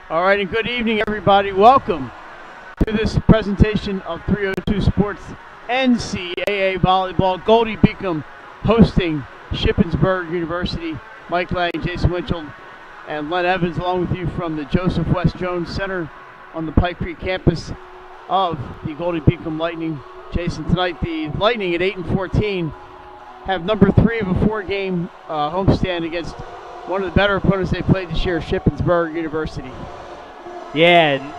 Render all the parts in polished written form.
All right, and good evening, everybody. Welcome to this presentation of 302 Sports NCAA Volleyball. Goldey Beacom hosting Shippensberg University. Mike Lang, Jason Winchell, and Len Evans along with you from the Joseph West Jones Center on the Pike Creek campus of the Goldey Beacom Lightning. Jason, tonight the Lightning at 8-14 have number 3 of a 4-game homestand against one of the better opponents they played this year, Shippensberg University. Yeah, and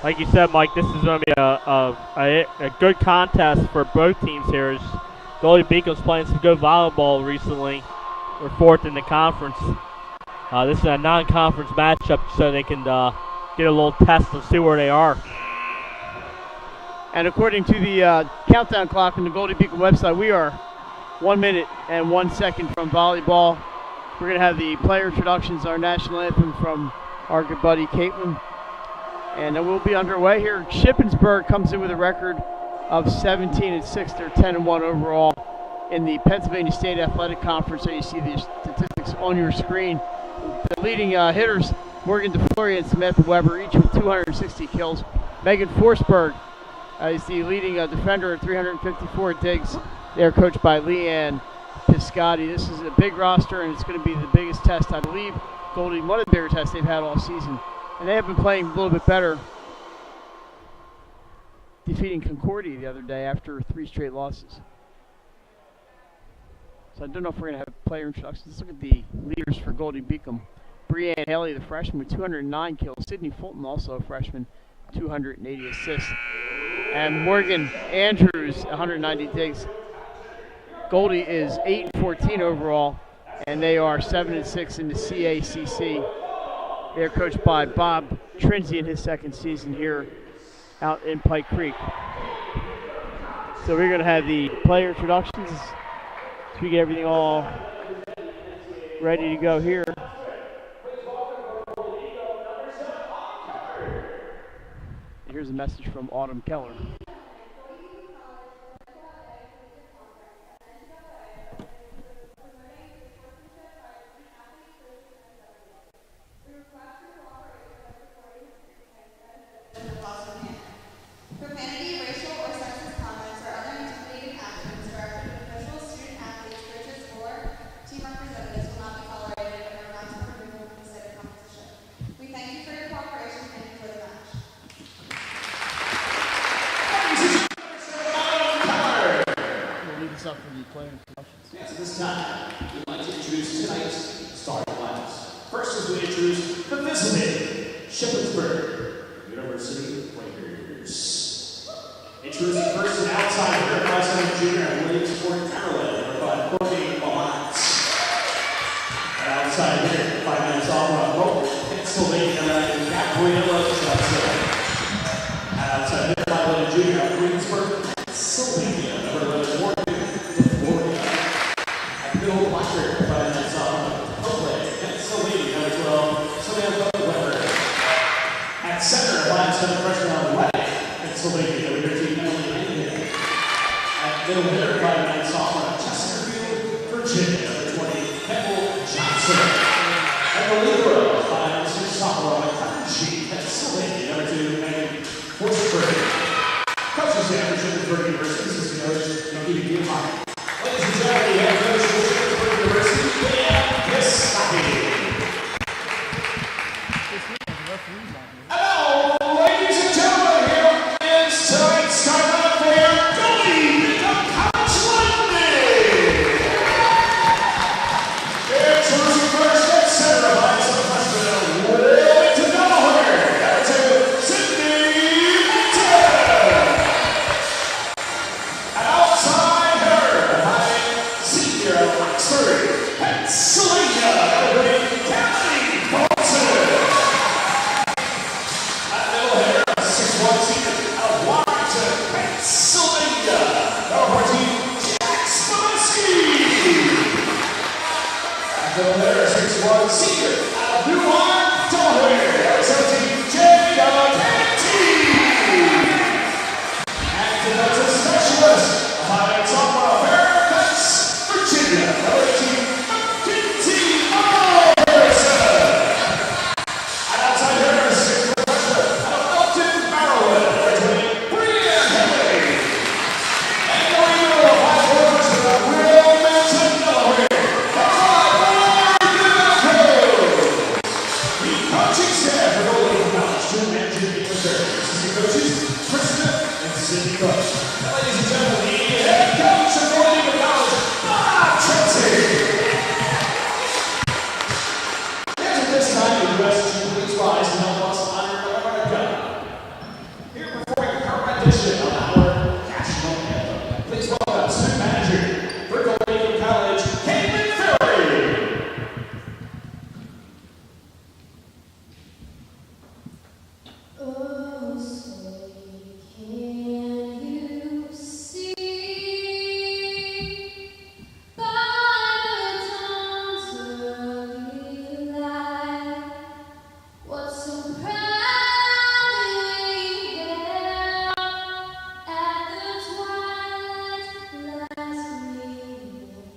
like you said, Mike, this is going to be a good contest for both teams here. As Goldey Beacom's playing some good volleyball recently. We're 4th in the conference. This is a non-conference matchup, so they can get a little test and see where they are. And according to the countdown clock on the Goldey Beacom website, we are 1 minute and 1 second from volleyball. We're going to have the player introductions, our national anthem from our good buddy Caitlin. And then we'll be underway here. Shippensberg comes in with a record of 17-6. They're 10-1 overall in the Pennsylvania State Athletic Conference. So you see the statistics on your screen. The leading hitters, Morgan DeFleury and Samantha Weber, each with 260 kills. Megan Forsberg is the leading defender at 354 digs. They're coached by Leanne Piscotti. This is a big roster, and it's going to be the biggest test, I believe. Goldey, one of the bigger tests they've had all season. And they have been playing a little bit better, defeating Concordia the other day after 3 straight losses. So I don't know if we're going to have player introductions. Let's look at the leaders for Goldey Beacom. Brianne Haley, the freshman, with 209 kills. Sydney Fulton, also a freshman, 280 assists. And Morgan Andrews, 190 digs. Goldey is 8-14 overall, and they are 7-6 in the CACC. They're coached by Bob Trinzi in his second season here out in Pike Creek. So we're going to have the player introductions so we get everything all ready to go here. Here's a message from Autumn Keller. Profanity, racial, or sexist comments or other intimidating actions directed at officials, student athletes, coaches, or team representatives will not be tolerated and are not to prevent from considered competition. We thank you for your cooperation and enjoy the match. We'll leave this up for the player introductions. Yes, at this time, we'd like to introduce tonight's starting lineups. First, as we introduce the visiting Shippensburg University Quakers. Introducing first an outside hitter, 5'7" junior at Williamsport, Maryland, number 5, Courtney Malines. An outside hitter, 5'9" sophomore, Hope, Pennsylvania, Gabriella Johnson. An outside hitter, 5'11" junior at Williamsport, Pennsylvania, number 11, Morgan DeFleury. At middle blocker, 5'9" sophomore, Hope, Pennsylvania, number 12, Samantha Weber. At center, 5'7" freshman on the right, Pennsylvania, number 13, Emily Henry. At middle hitter, 5'9" sophomore, Chesterfield, Virginia, number 20, Kendall Johnson. At the libero, 5'6" sophomore, Clancy, Pennsylvania, number 2, Megan Forsberg. Coaching staff for Shippensburg University, assistant coach, Goldey Beacom. Ladies and gentlemen, the head coach for Shippensburg University, Leanne Piscotti. Ladies and gentlemen, here is tonight's starting player, Goldey Beacom College Lightning. Introducing first at center, 5'7" assistant coaches, Chris Smith and Sidney Cook. And ladies and gentlemen, the head coach of Goldey Beacom College, Bob Tracy. And at this time, the U.S. team please rise to help us honor America. Here performing her rendition of our national anthem. Please welcome student manager for Goldey Beacom College, Caitlin Ferry. Oh, say, can you see by the dawn's early light what so proudly we hailed at the twilight's last gleaming,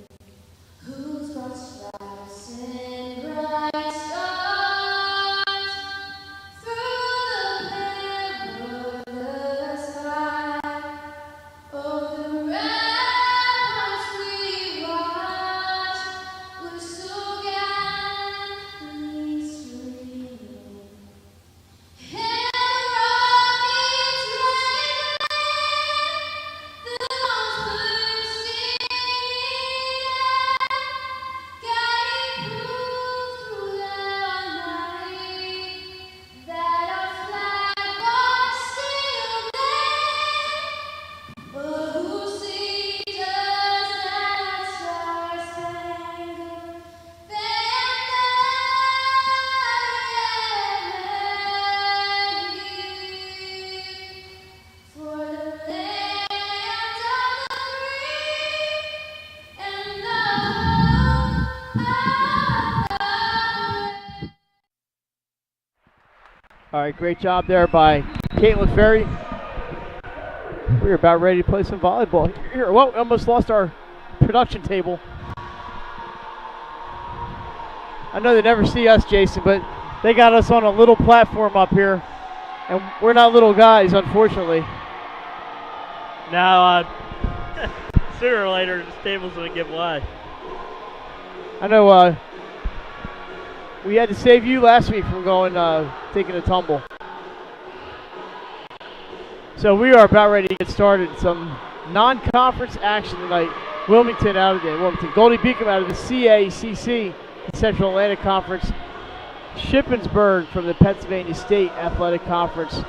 whose broad stripes and bright stars through the perilous fight of the ramparts we watched were so gallantly streaming, and the rockets rang the dawn's bursting guiding proof through the night that our flag was still there. But who sees us that star-spangled banner for the land of the free and the home of the brave. All right, great job there by Caitlin Ferry. We're about ready to play some volleyball. Here, whoa, almost lost our production table. I know they never see us, Jason, but they got us on a little platform up here, and we're not little guys, unfortunately. Now, sooner or later, this table's going to give way. I know we had to save you last week from going, taking a tumble. So we are about ready to get started. Some non-conference action tonight. Wilmington, Goldey Beacom out of the CACC, the Central Atlantic Conference. Shippensberg from the Pennsylvania State Athletic Conference.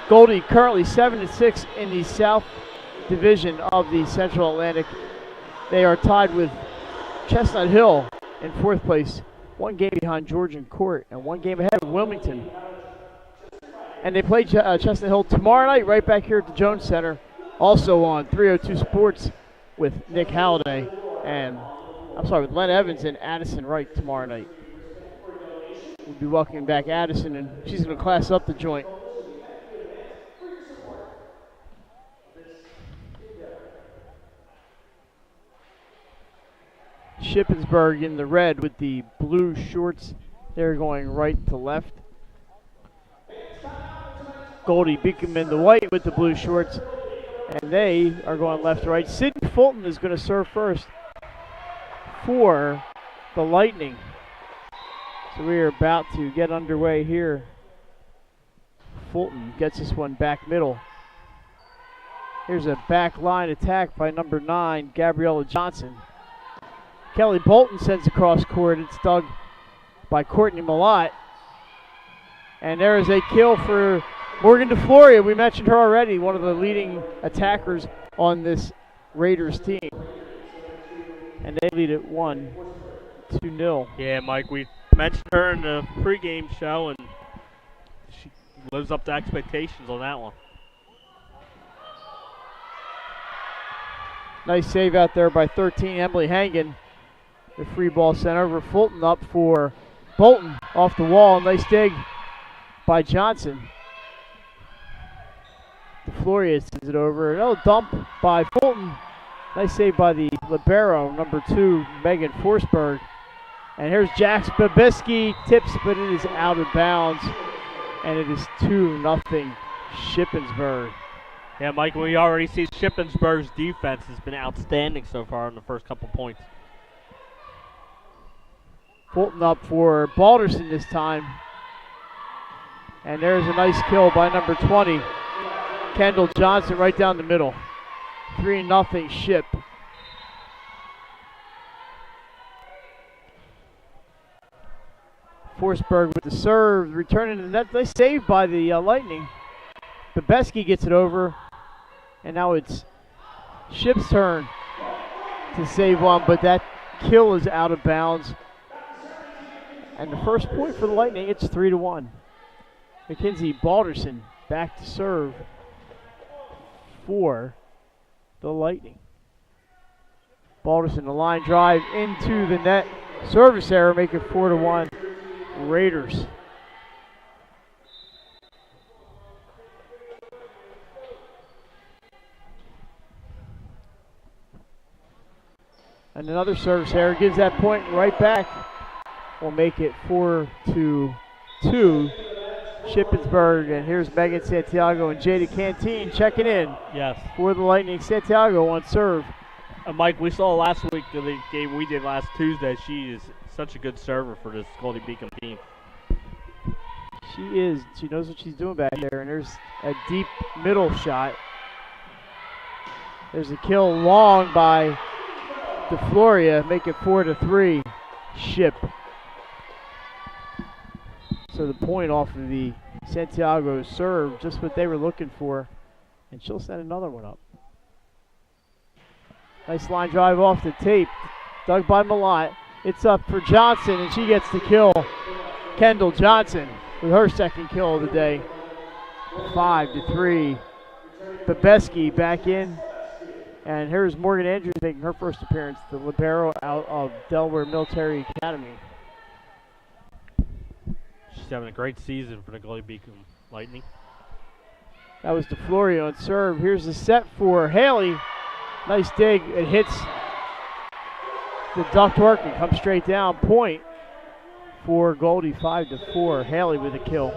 Goldey currently 7-6 in the South Division of the Central Atlantic. They are tied with Chestnut Hill in fourth place, one game behind Georgian Court and one game ahead of Wilmington. And they play Chestnut Hill tomorrow night right back here at the Jones Center, also on 302 Sports with Nick Halliday and, with Len Evans and Addison Wright tomorrow night. We'll be welcoming back Addison, and she's going to class up the joint. Shippensberg in the red with the blue shorts. They're going right to left. Goldey Beacom in the white with the blue shorts, and they are going left to right. Sidney Fulton is going to serve first for the Lightning. So we are about to get underway here. Fulton gets this one back middle. Here's a back line attack by number 9, Gabriella Johnson. Kelly Bolton sends across court. It's dug by Courtney Malott. And there is a kill for Morgan DeFloria. We mentioned her already, one of the leading attackers on this Raiders team. And they lead it 1-0. Yeah, Mike, we mentioned her in the pregame show, and she lives up to expectations on that one. Nice save out there by 13, Emily Hangen. The free ball sent over. Fulton up for Bolton off the wall. Nice dig by Johnson. DeFloria sends it over. Another dump by Fulton. Nice save by the libero, number 2, Megan Forsberg. And here's Jax Babisky. Tips, but it is out of bounds. And it is 2-0 Shippensberg. Yeah, Mike, we already see Shippensburg's defense has been outstanding so far in the first couple points. Fulton up for Balderson this time. And there's a nice kill by number 20, Kendall Johnson, right down the middle. 3-0 Ship. Forsberg with the serve, returning to the net. Nice save by the Lightning. Bebeski gets it over, and now it's Ship's turn to save one, but that kill is out of bounds. And the first point for the Lightning, it's 3-1. Mackenzie Balderson back to serve for the Lightning. Balderson, the line drive into the net. Service error, make it 4-1 Raiders. And another service error gives that point right back. We'll make it 4-2 Shippensberg. And here's Megan Santiago and Jada Canteen checking in. Yes. For the Lightning. Santiago on serve. Mike, we saw last week the game we did last Tuesday. She is such a good server for this Goldey Beacom team. She is. She knows what she's doing back there. And there's a deep middle shot. There's a kill long by DeFloria, make it 4-3 Ship. So the point off of the Santiago serve, just what they were looking for, and she'll send another one up. Nice line drive off the tape, dug by Malott. It's up for Johnson, and she gets the kill. Kendall Johnson with her second kill of the day. 5-3. Bebeski back in. And here's Morgan Andrews making her first appearance, the libero out of Delaware Military Academy. She's having a great season for the Goldey Beacom Lightning. That was DeFlorio on serve. Here's the set for Haley. Nice dig. It hits the ductwork and comes straight down. Point for Goldey, 5-4. Haley with a kill.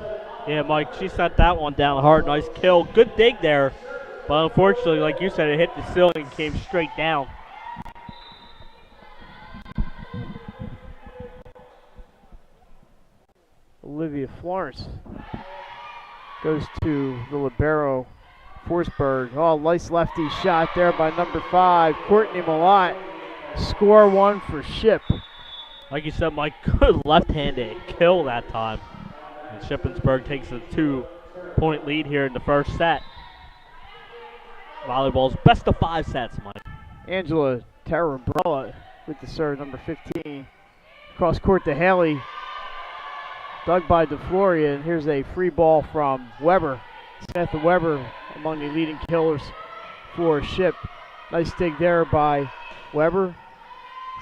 Yeah, Mike, she sent that one down hard. Nice kill. Good dig there. But unfortunately, like you said, it hit the ceiling and came straight down. Olivia Florence goes to the libero, Forsberg. Oh, nice lefty shot there by number 5, Courtney Malott. Score one for Ship. Like you said, Mike, good left-handed kill that time. And Shippensberg takes a 2-point lead here in the first set. Volleyball's best of 5 sets, Mike. Angela Tarabella with the serve, number 15. Cross court to Haley. Dug by DeFloria, and here's a free ball from Weber. Samantha Weber among the leading killers for Ship. Nice dig there by Weber.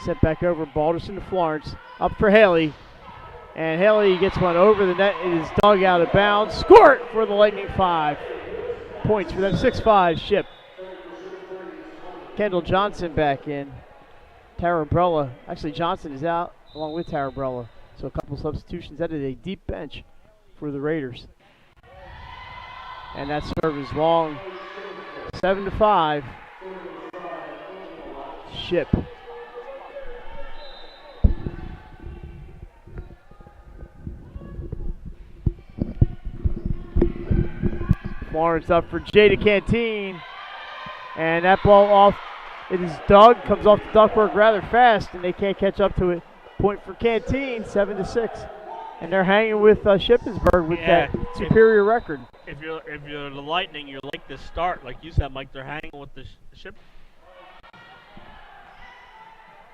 Sent back over Balderson to Florence. Up for Haley. And Haley gets one over the net. It is dug out of bounds. Score it for the Lightning 5. Points for them, 6-5 Ship. Kendall Johnson back in. Tarabella. Actually, Johnson is out along with Tarabella. So a couple substitutions. That is a deep bench for the Raiders. And that serve is long. 7-5. Ship. Florence up for Jada Canteen. And that ball off. It is dug. Comes off the ductwork rather fast, and they can't catch up to it. Point for Canteen, 7-6. And they're hanging with Shippensberg with that superior record. If you're the Lightning, you like this start. Like you said, Mike, they're hanging with the Ship.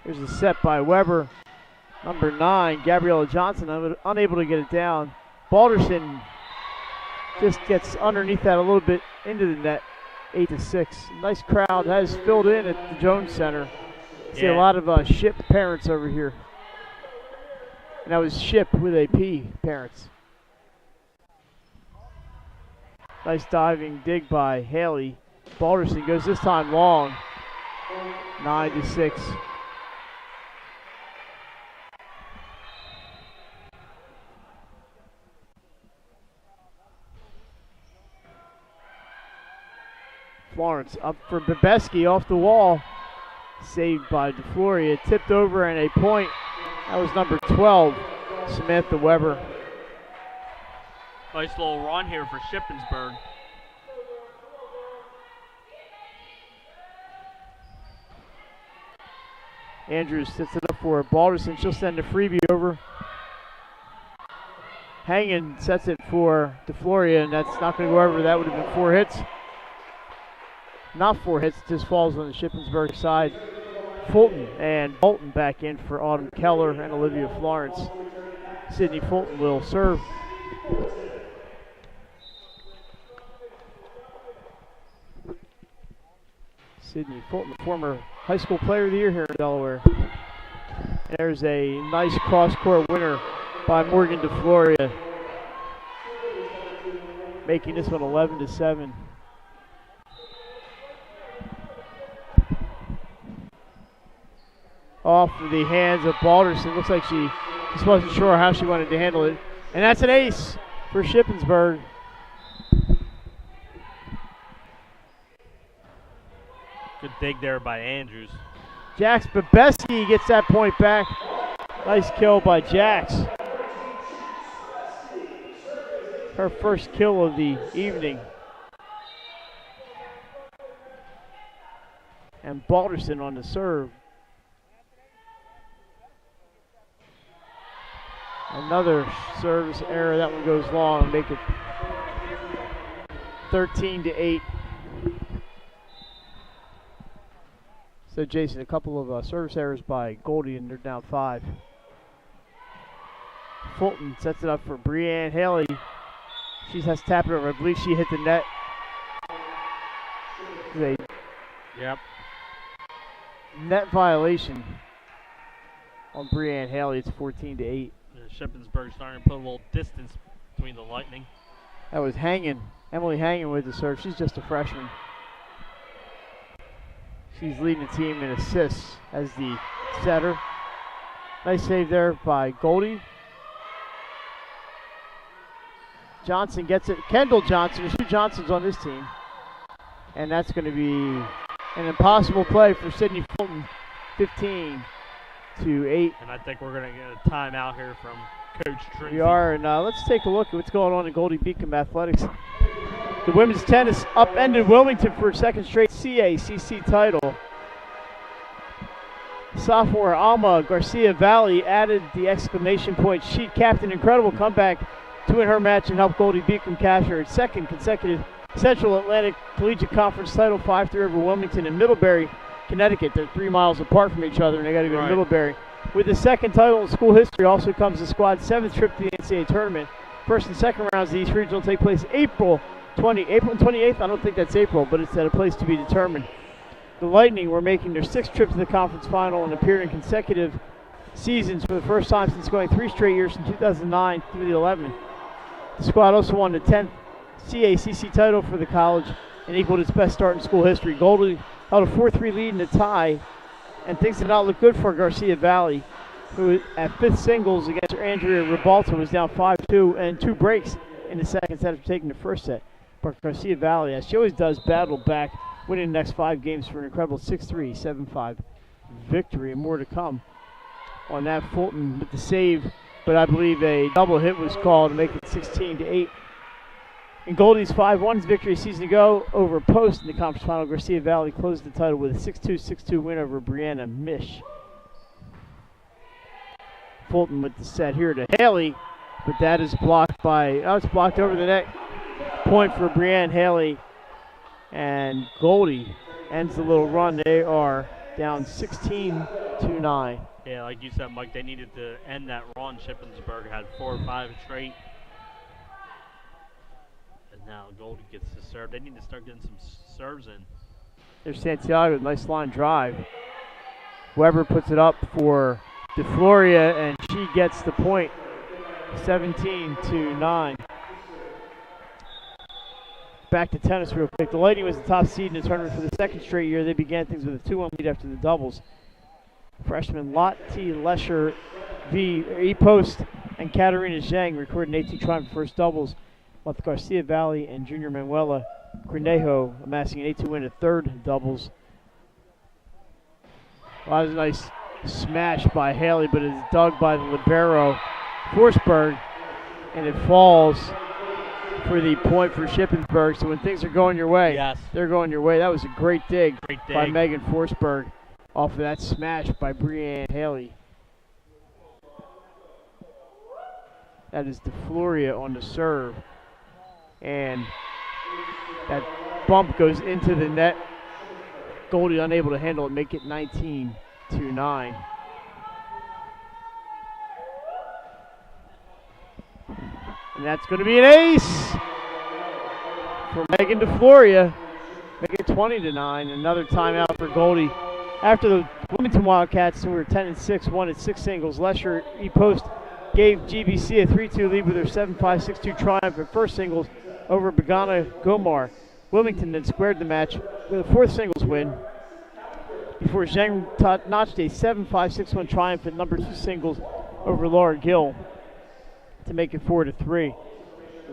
Here's a set by Weber. Number 9, Gabriella Johnson, unable to get it down. Balderson just gets underneath that a little bit into the net. 8-6. Nice crowd has filled in at the Jones Center. See a lot of Ship parents over here. And that was Ship with a P, parents. Nice diving dig by Haley. Balderson goes this time long. 9-6. Florence up for Bebeski off the wall. Saved by DeFloria. Tipped over and a point. That was number 12, Samantha Weber. Nice little run here for Shippensberg. Andrews sets it up for Balderson. She'll send a freebie over. Hanging sets it for DeFloria, and that's not going to go over. That would have been 4 hits. Not 4 hits, just falls on the Shippensberg side. Fulton and Bolton back in for Autumn Keller and Olivia Florence. Sydney Fulton will serve. Sydney Fulton, former high school player of the year here in Delaware. There's a nice cross-court winner by Morgan DeFloria, making this one 11-7. Off the hands of Balderson. Looks like she just wasn't sure how she wanted to handle it. And that's an ace for Shippensberg. Good dig there by Andrews. Jax Babeski gets that point back. Nice kill by Jax. Her first kill of the evening. And Balderson on the serve. Another service error. That one goes long. Make it 13-8. So Jason, a couple of service errors by Goldey, and they're down 5. Fulton sets it up for Brianne Haley. She has to tap it over. I believe she hit the net. Yep. Net violation on Brianne Haley. It's 14-8. Shippensburg's starting to put a little distance between the Lightning. That was Hanging. Emily Hanging with the serve. She's just a freshman. She's leading the team in assists as the setter. Nice save there by Goldey. Johnson gets it. Kendall Johnson. There's 2 Johnsons on this team. And that's going to be an impossible play for Sydney Fulton. 15-8. And I think we're going to get a timeout here from Coach Trinity. We are, and let's take a look at what's going on in Goldey Beacom Athletics. The women's tennis upended Wilmington for a second straight CACC title. Sophomore Alma Garcia Valley added the exclamation point. She capped an incredible comeback to win her match and help Goldey Beacom capture its second consecutive Central Atlantic Collegiate Conference title, 5-3 over Wilmington and Middlebury, Connecticut. They're 3 miles apart from each other, and they got to go to Middlebury. With the second title in school history also comes the squad's 7th trip to the NCAA tournament. First and second rounds of the East Regional take place April 28th. I don't think that's April, but it's at a place to be determined. The Lightning were making their 6th trip to the conference final and appeared in consecutive seasons for the first time since going 3 straight years from 2009 through the 11th. The squad also won the 10th CACC title for the college and equaled its best start in school history. Goldey held a 4-3 lead in the tie, and things did not look good for Garcia Valley, who at 5th singles against Andrea Ribalta was down 5-2 and 2 breaks in the second set after taking the first set. But Garcia Valley, as she always does, battled back, winning the next 5 games for an incredible 6-3, 7-5 victory, and more to come on that. Fulton with the save, but I believe a double hit was called to make it 16-8. In Goldey's 5-1 victory a season ago over Post in the conference final, Garcia Valley closed the title with a 6-2, 6-2 win over Brianna Mish. Fulton with the set here to Haley, but that is blocked by, it's blocked over the net. Point for Brianne Haley, and Goldey ends the little run. They are down 16-9. Yeah, like you said, Mike, they needed to end that run. Shippensburg had 4 or 5 straight. And now Goldey gets the serve. They need to start getting some serves in. There's Santiago, nice line drive. Weber puts it up for DeFloria, and she gets the point, 17-9. Back to tennis real quick. The Lightning was the top seed in the tournament for the 2nd straight year. They began things with a 2-1 lead after the doubles. Freshman Lotte Lesher v. E-Post and Katarina Zhang recorded an 18 triumph first doubles, with Garcia Valley and junior Manuela Cornejo amassing an 8-2 win at 3rd doubles. Well, that was a nice smash by Haley, but it's dug by the libero Forsberg, and it falls for the point for Shippensberg. So when things are going your way, Yes. they're going your way. That was a great dig, Great by dig. Megan Forsberg off of that smash by Brianne Haley. That is DeFloria on the serve. And that bump goes into the net. Goldie unable to handle it, make it 19-9. And that's going to be an ace for Megan DeFloria. Make it 20-9. Another timeout for Goldie. After the Wilmington Wildcats, who were 10-6, won at 6 singles, Lesher E-Post gave GBC a 3-2 lead with their 7-5, 6-2 triumph at first singles over Begana Gomar. Wilmington then squared the match with a 4th singles win before Zheng notched a 7-5, 6-1 triumph at number 2 singles over Laura Gill to make it 4-3.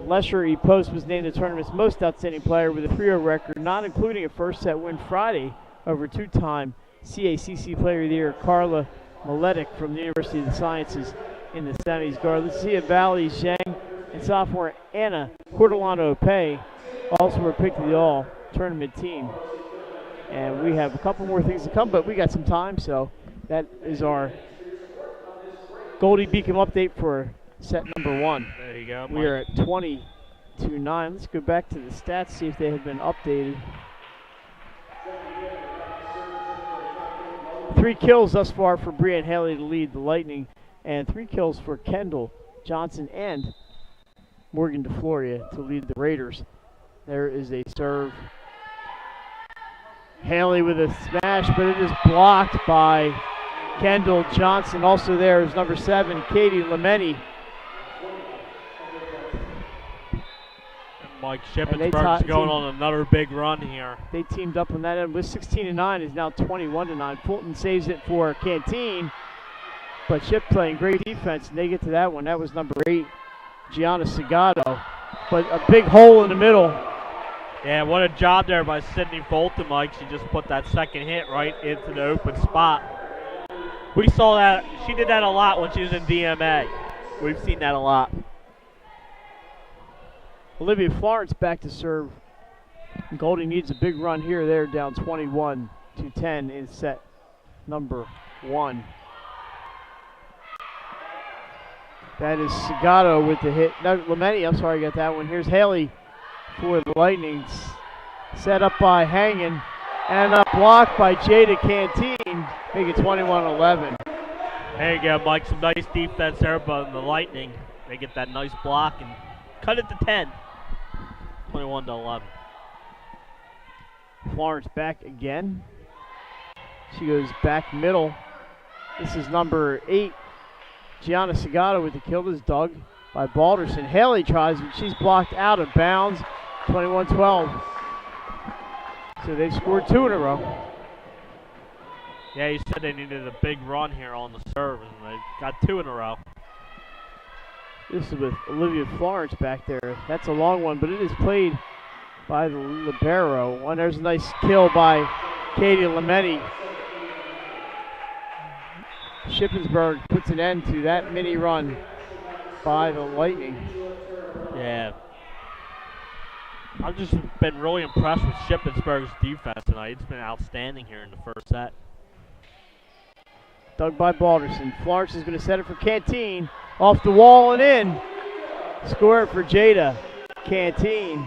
Lesher E-Post was named the tournament's most outstanding player with a 3-0 record, not including a first set win Friday over 2-time CACC Player of the Year Carla Maletic from the University of the Sciences in the semis. Garcia Valley Zhang and sophomore Anna Cordelano Pei also were picked to the all-tournament team. And we have a couple more things to come, but we got some time, so that is our Goldey Beacom update for set number 1. There you go. We are at 20-9. Let's go back to the stats, see if they have been updated. 3 kills thus far for Brianne Haley to lead the Lightning, and 3 kills for Kendall Johnson and Morgan DeFloria to lead the Raiders. There is a serve. Haley with a smash, but it is blocked by Kendall Johnson. Also there is number 7, Katie Lemeni. Mike Shippensberg's going on another big run here. They teamed up on that end with 16-9. Is now 21-9. Fulton saves it for Canteen, but Ship playing great defense, and they get to that one. That was number 8, Gianna Segato. But a big hole in the middle. Yeah, what a job there by Sydney Fulton, Mike. She just put that second hit right into the open spot. We saw that. She did that a lot when she was in DMA. We've seen that a lot. Olivia Florence back to serve. Goldie needs a big run here. They're down 21-10 in set number 1. That is Segato with the hit. No, Lemeni, I'm sorry, got that one. Here's Haley for the Lightning. Set up by Hangin, and a block by Jada Canteen. Make it 21-11. There you go, Mike. Some nice defense there by the Lightning. They get that nice block and cut it to 10. 21-11. Florence back again. She goes back middle. This is number 8, Gianna Segato with the kill. This is dug by Balderson. Haley tries, but she's blocked out of bounds. 21-12. So they've scored 2 in a row. Yeah, you said they needed a big run here on the serve, and they got 2 in a row. This is with Olivia Florence back there. That's a long one, but it is played by the libero. And there's a nice kill by Katie Lemeni. Shippensberg puts an end to that mini run by the Lightning. Yeah. I've just been really impressed with Shippensberg's defense tonight. It's been outstanding here in the first set. Dug by Balderson. Florence is going to set it for Canteen. Off the wall and in. Score it for Jada Canteen.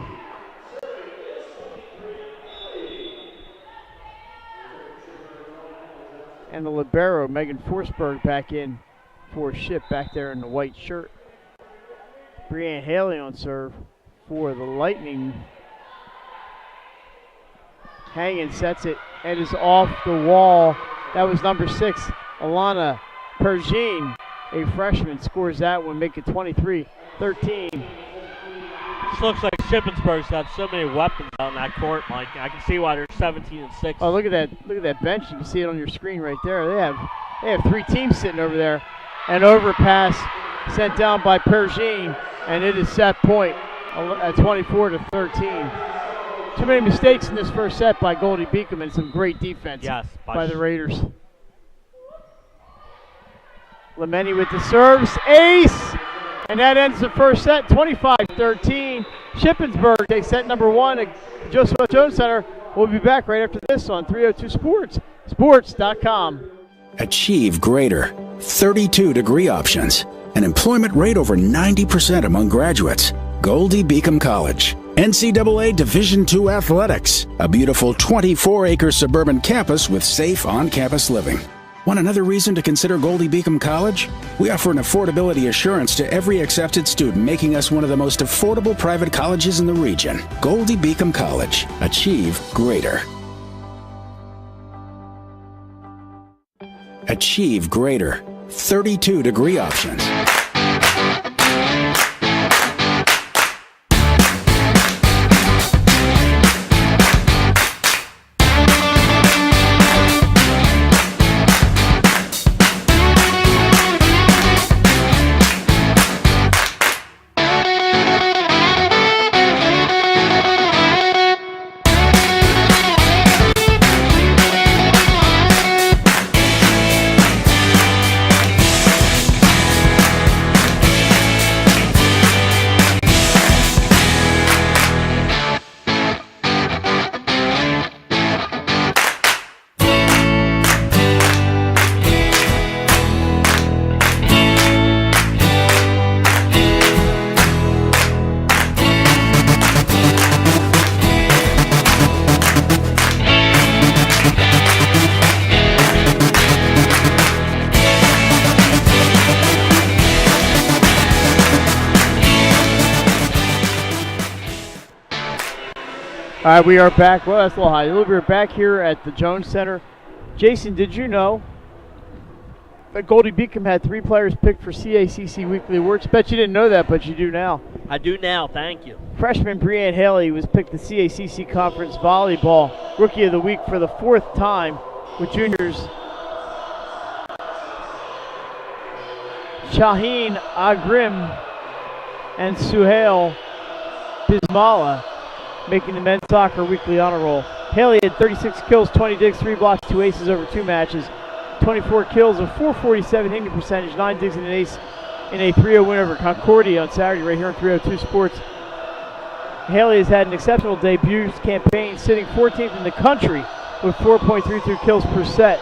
And the libero, Megan Forsberg, back in for Ship back there in the white shirt. Brianne Haley on serve for the Lightning. Hanging sets it and is off the wall. That was number 6, Alana Pergine. A freshman scores that one, make it 23-13. This looks like Shippensburg's got so many weapons on that court, Mike. I can see why they're 17-6. Oh, look at that! Look at that bench. You can see it on your screen right there. They have 3 teams sitting over there. An overpass sent down by Pergine, and it is set point at 24-13. Too many mistakes in this first set by Goldey Beacom and some great defense by the Raiders. Lemeni with the serves. Ace! And that ends the first set, 25-13. Shippensburg takes set number 1 at Joseph Jones Center. We'll be back right after this on 302 Sports, sports.com. Achieve greater. 32 degree options. An employment rate over 90% among graduates. Goldey Beacom College. NCAA Division II athletics. A beautiful 24-acre suburban campus with safe on-campus living. Want another reason to consider Goldey Beacom College? We offer an affordability assurance to every accepted student, making us one of the most affordable private colleges in the region. Goldey Beacom College. Achieve greater. Achieve greater. 32 degree options. All right, we are back. Well, that's a little high. We're back here at the Jones Center. Jason, did you know that Goldey Beacom had 3 players picked for CACC Weekly Awards? Bet you didn't know that, but you do now. I do now, thank you. Freshman Breanne Haley was picked the CACC Conference Volleyball Rookie of the Week for the 4th time, with juniors Shaheen Agrim and Suhail Bismillah making the men's soccer weekly honor roll. Haley had 36 kills, 20 digs, 3 blocks, 2 aces over 2 matches, 24 kills, a .447 hitting percentage, 9 digs and an ace in a 3-0 win over Concordia on Saturday right here on 302 Sports. Haley has had an exceptional debut campaign, sitting 14th in the country with 4.32 kills per set,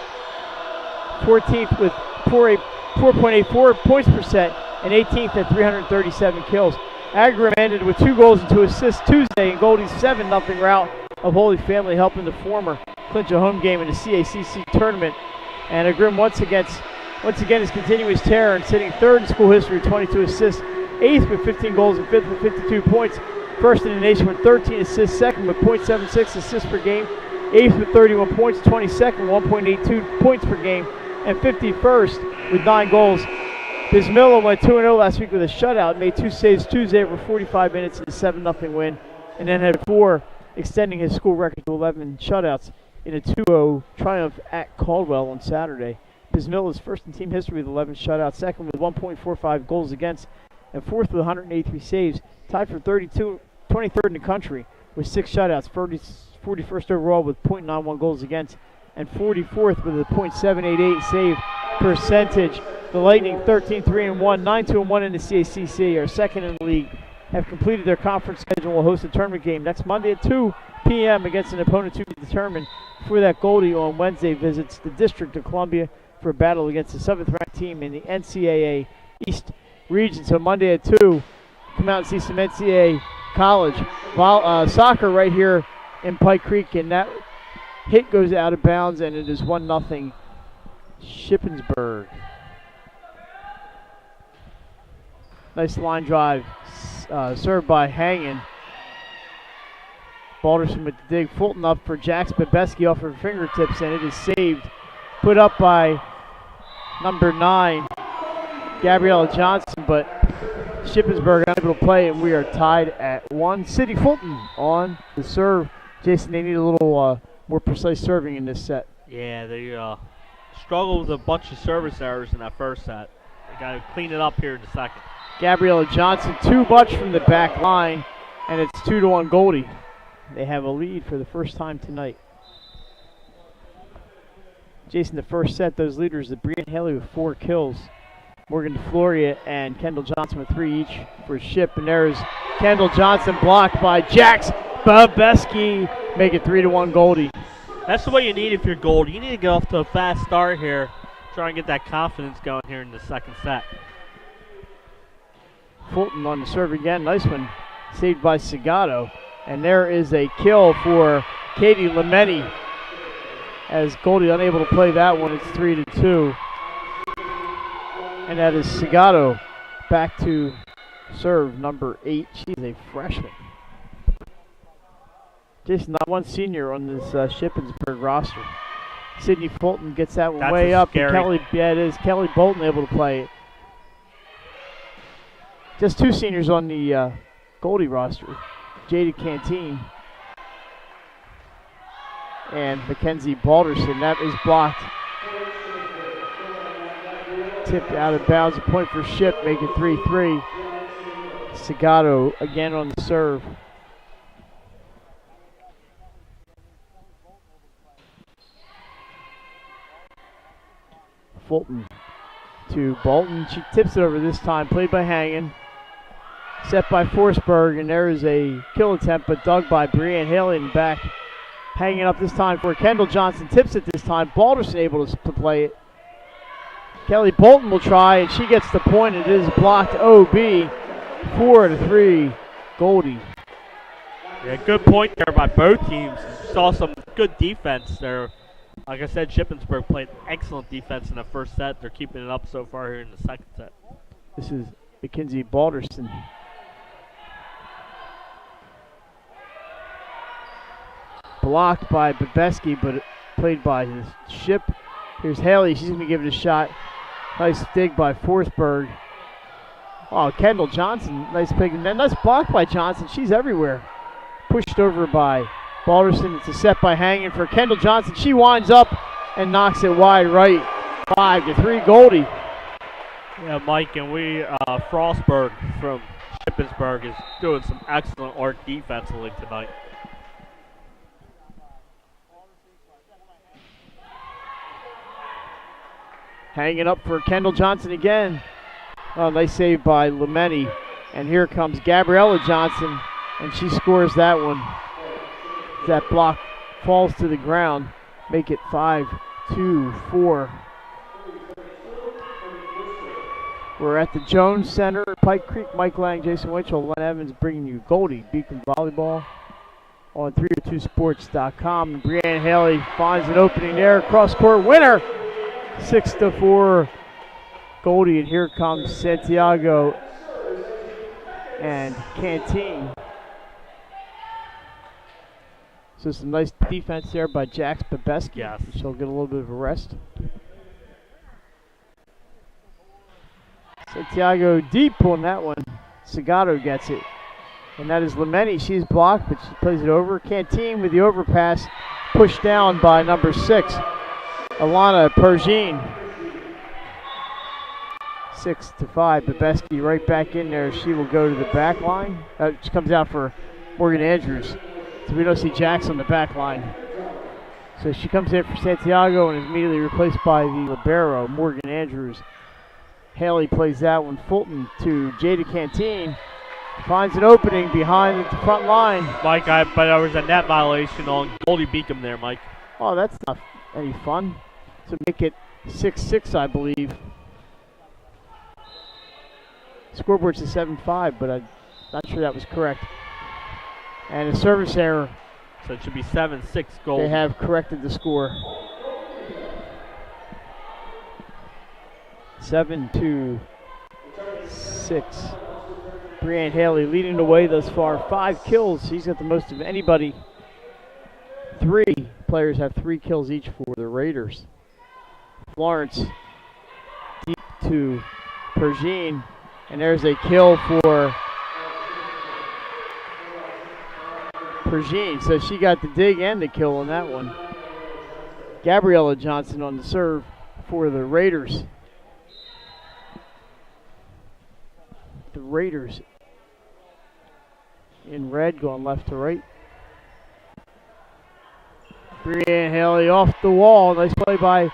14th with 4.84 points per set, and 18th at 337 kills. Agram ended with 2 goals and 2 assists Tuesday in Goldey's 7-0 rout of Holy Family, helping the former clinch a home game in the CACC tournament. And Agrim once again is continuing his tear and sitting 3rd in school history with 22 assists, 8th with 15 goals and 5th with 52 points, 1st in the nation with 13 assists, 2nd with .76 assists per game, 8th with 31 points, 22nd with 1.82 points per game, and 51st with 9 goals. Bismillah went 2-0 last week with a shutout, made 2 saves Tuesday over 45 minutes in a 7-0 win, and then had 4, extending his school record to 11 shutouts in a 2-0 triumph at Caldwell on Saturday. Bismillah is 1st in team history with 11 shutouts, 2nd with 1.45 goals against, and 4th with 183 saves, tied for 23rd in the country with 6 shutouts, 41st overall with .91 goals against, and 44th with a .788 save percentage. The Lightning 13-3-1, 9-2-1 in the CACC, are 2nd in the league, have completed their conference schedule and will host a tournament game next Monday at 2 p.m. against an opponent to be determined. Before that, Goldey on Wednesday visits the District of Columbia for a battle against the 7th-ranked team in the NCAA East region. So Monday at 2, come out and see some NCAA college soccer right here in Pike Creek, and that hit goes out of bounds, and it is 1-0 Shippensberg. Nice line drive, served by Hangin. Balderson with the dig. Fulton up for Jax Bebeski off her fingertips, and it is saved. Put up by number 9, Gabriella Johnson, but Shippensburg unable to play, and we are tied at 1. City Fulton on the serve. Jason, they need a little more precise serving in this set. Yeah, they struggled with a bunch of service errors in that first set. They got to clean it up here in the second. Gabriella Johnson, 2 much from the back line, and it's 2-1 Goldey. They have a lead for the first time tonight. Jason, the first set, those leaders, the Breanne Haley with 4 kills. Morgan DeFloria and Kendall Johnson with 3 each for Ship. And there's Kendall Johnson blocked by Jax Babeski. Make it 3-1 Goldey. That's the way you need if you're Goldey. You need to get off to a fast start here. Try and get that confidence going here in the second set. Fulton on the serve again. Nice one. Saved by Segato. And there is a kill for Katie Lemeni. As Goldey unable to play that one, it's 3-2. And that is Segato back to serve number 8. She's a freshman. Just not one senior on this Shippensberg roster. Sydney Fulton gets that one way up. And Kelly Bolton able to play it. Just 2 seniors on the Goldey roster. Jada Canteen and Mackenzie Balderson. That is blocked. Tipped out of bounds. A point for Ship. Make it 3-3. Segato again on the serve. Fulton to Bolton. She tips it over this time. Played by Hangen. Set by Forsberg. And there is a kill attempt, but dug by Brianne Haley in the back. Hanging up this time for Kendall Johnson. Tips it this time. Balderson able to play it. Kelly Bolton will try, and she gets the point. It is blocked OB. 4-3 Goldey. Yeah, good point there by both teams. Saw some good defense there. Like I said, Shippensburg played excellent defense in the first set. They're keeping it up so far here in the second set. This is Mackenzie Balderson. Blocked by Babeski, but played by his Ship. Here's Haley. She's going to give it a shot. Nice dig by Forsberg. Oh, Kendall Johnson. Nice pick. And then nice block by Johnson. She's everywhere. Pushed over by Balderson. It's a set by Hangen for Kendall Johnson. She winds up and knocks it wide right. 5-3 Goldey. Yeah, Mike, and Frostberg from Shippensburg is doing some excellent work defensively tonight. Hanging up for Kendall Johnson again. Oh, nice save by Lemeni. And here comes Gabriella Johnson, and she scores that one. That block falls to the ground. Make it 5-4. We're at the Jones Center, Pike Creek. Mike Lang, Jason Winchell, Len Evans bringing you Goldey Beacom Volleyball on 302sports.com. And Brianne Haley finds an opening there. Cross-court winner. 6-4 Goldey, and here comes Santiago and Canteen. So some nice defense there by Jax Babeski. Yes. She'll get a little bit of a rest. Santiago deep on that one. Segato gets it. And that is Lemeni. She's blocked, but she plays it over. Canteen with the overpass. Pushed down by number 6. Alana Pergine. 6-5. Babeski right back in there. She will go to the back line. She comes out for Morgan Andrews. So we don't see Jax on the back line. So she comes in for Santiago and is immediately replaced by the libero, Morgan Andrews. Haley plays that one. Fulton to Jada Canteen. Finds an opening behind the front line. Mike, but there was a net violation on Goldey Beacom there, Mike. Oh, that's not any fun. To make it 6-6, I believe. Scoreboard's a 7-5, but I'm not sure that was correct. And a service error. So it should be 7-6 Goldey. They have corrected the score. 7-6. Brianne Haley leading the way thus far. 5 kills. She's got the most of anybody. 3 players have 3 kills each for the Raiders. Florence deep to Pergine. And there's a kill for Pergine. So she got the dig and the kill on that one. Gabriella Johnson on the serve for the Raiders. The Raiders in red going left to right. Brianne Haley off the wall. Nice play by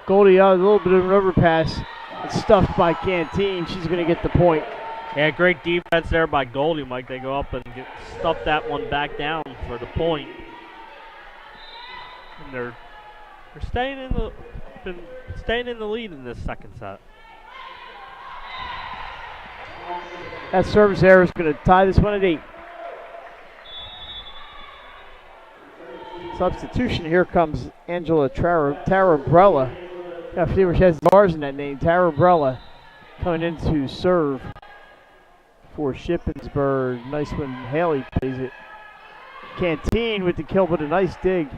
Goldey. A little bit of an overpass. It's stuffed by Canteen. She's going to get the point. Yeah, great defense there by Goldey, Mike. They go up and stuff that one back down for the point. And they're staying in the lead in this second set. That service error is going to tie this one at 8. Substitution. Here comes Angela Tarabrella. Got to see where she has bars in that name. Tarabrella coming in to serve for Shippensberg. Nice when Haley plays it. Canteen with the kill, but a nice dig.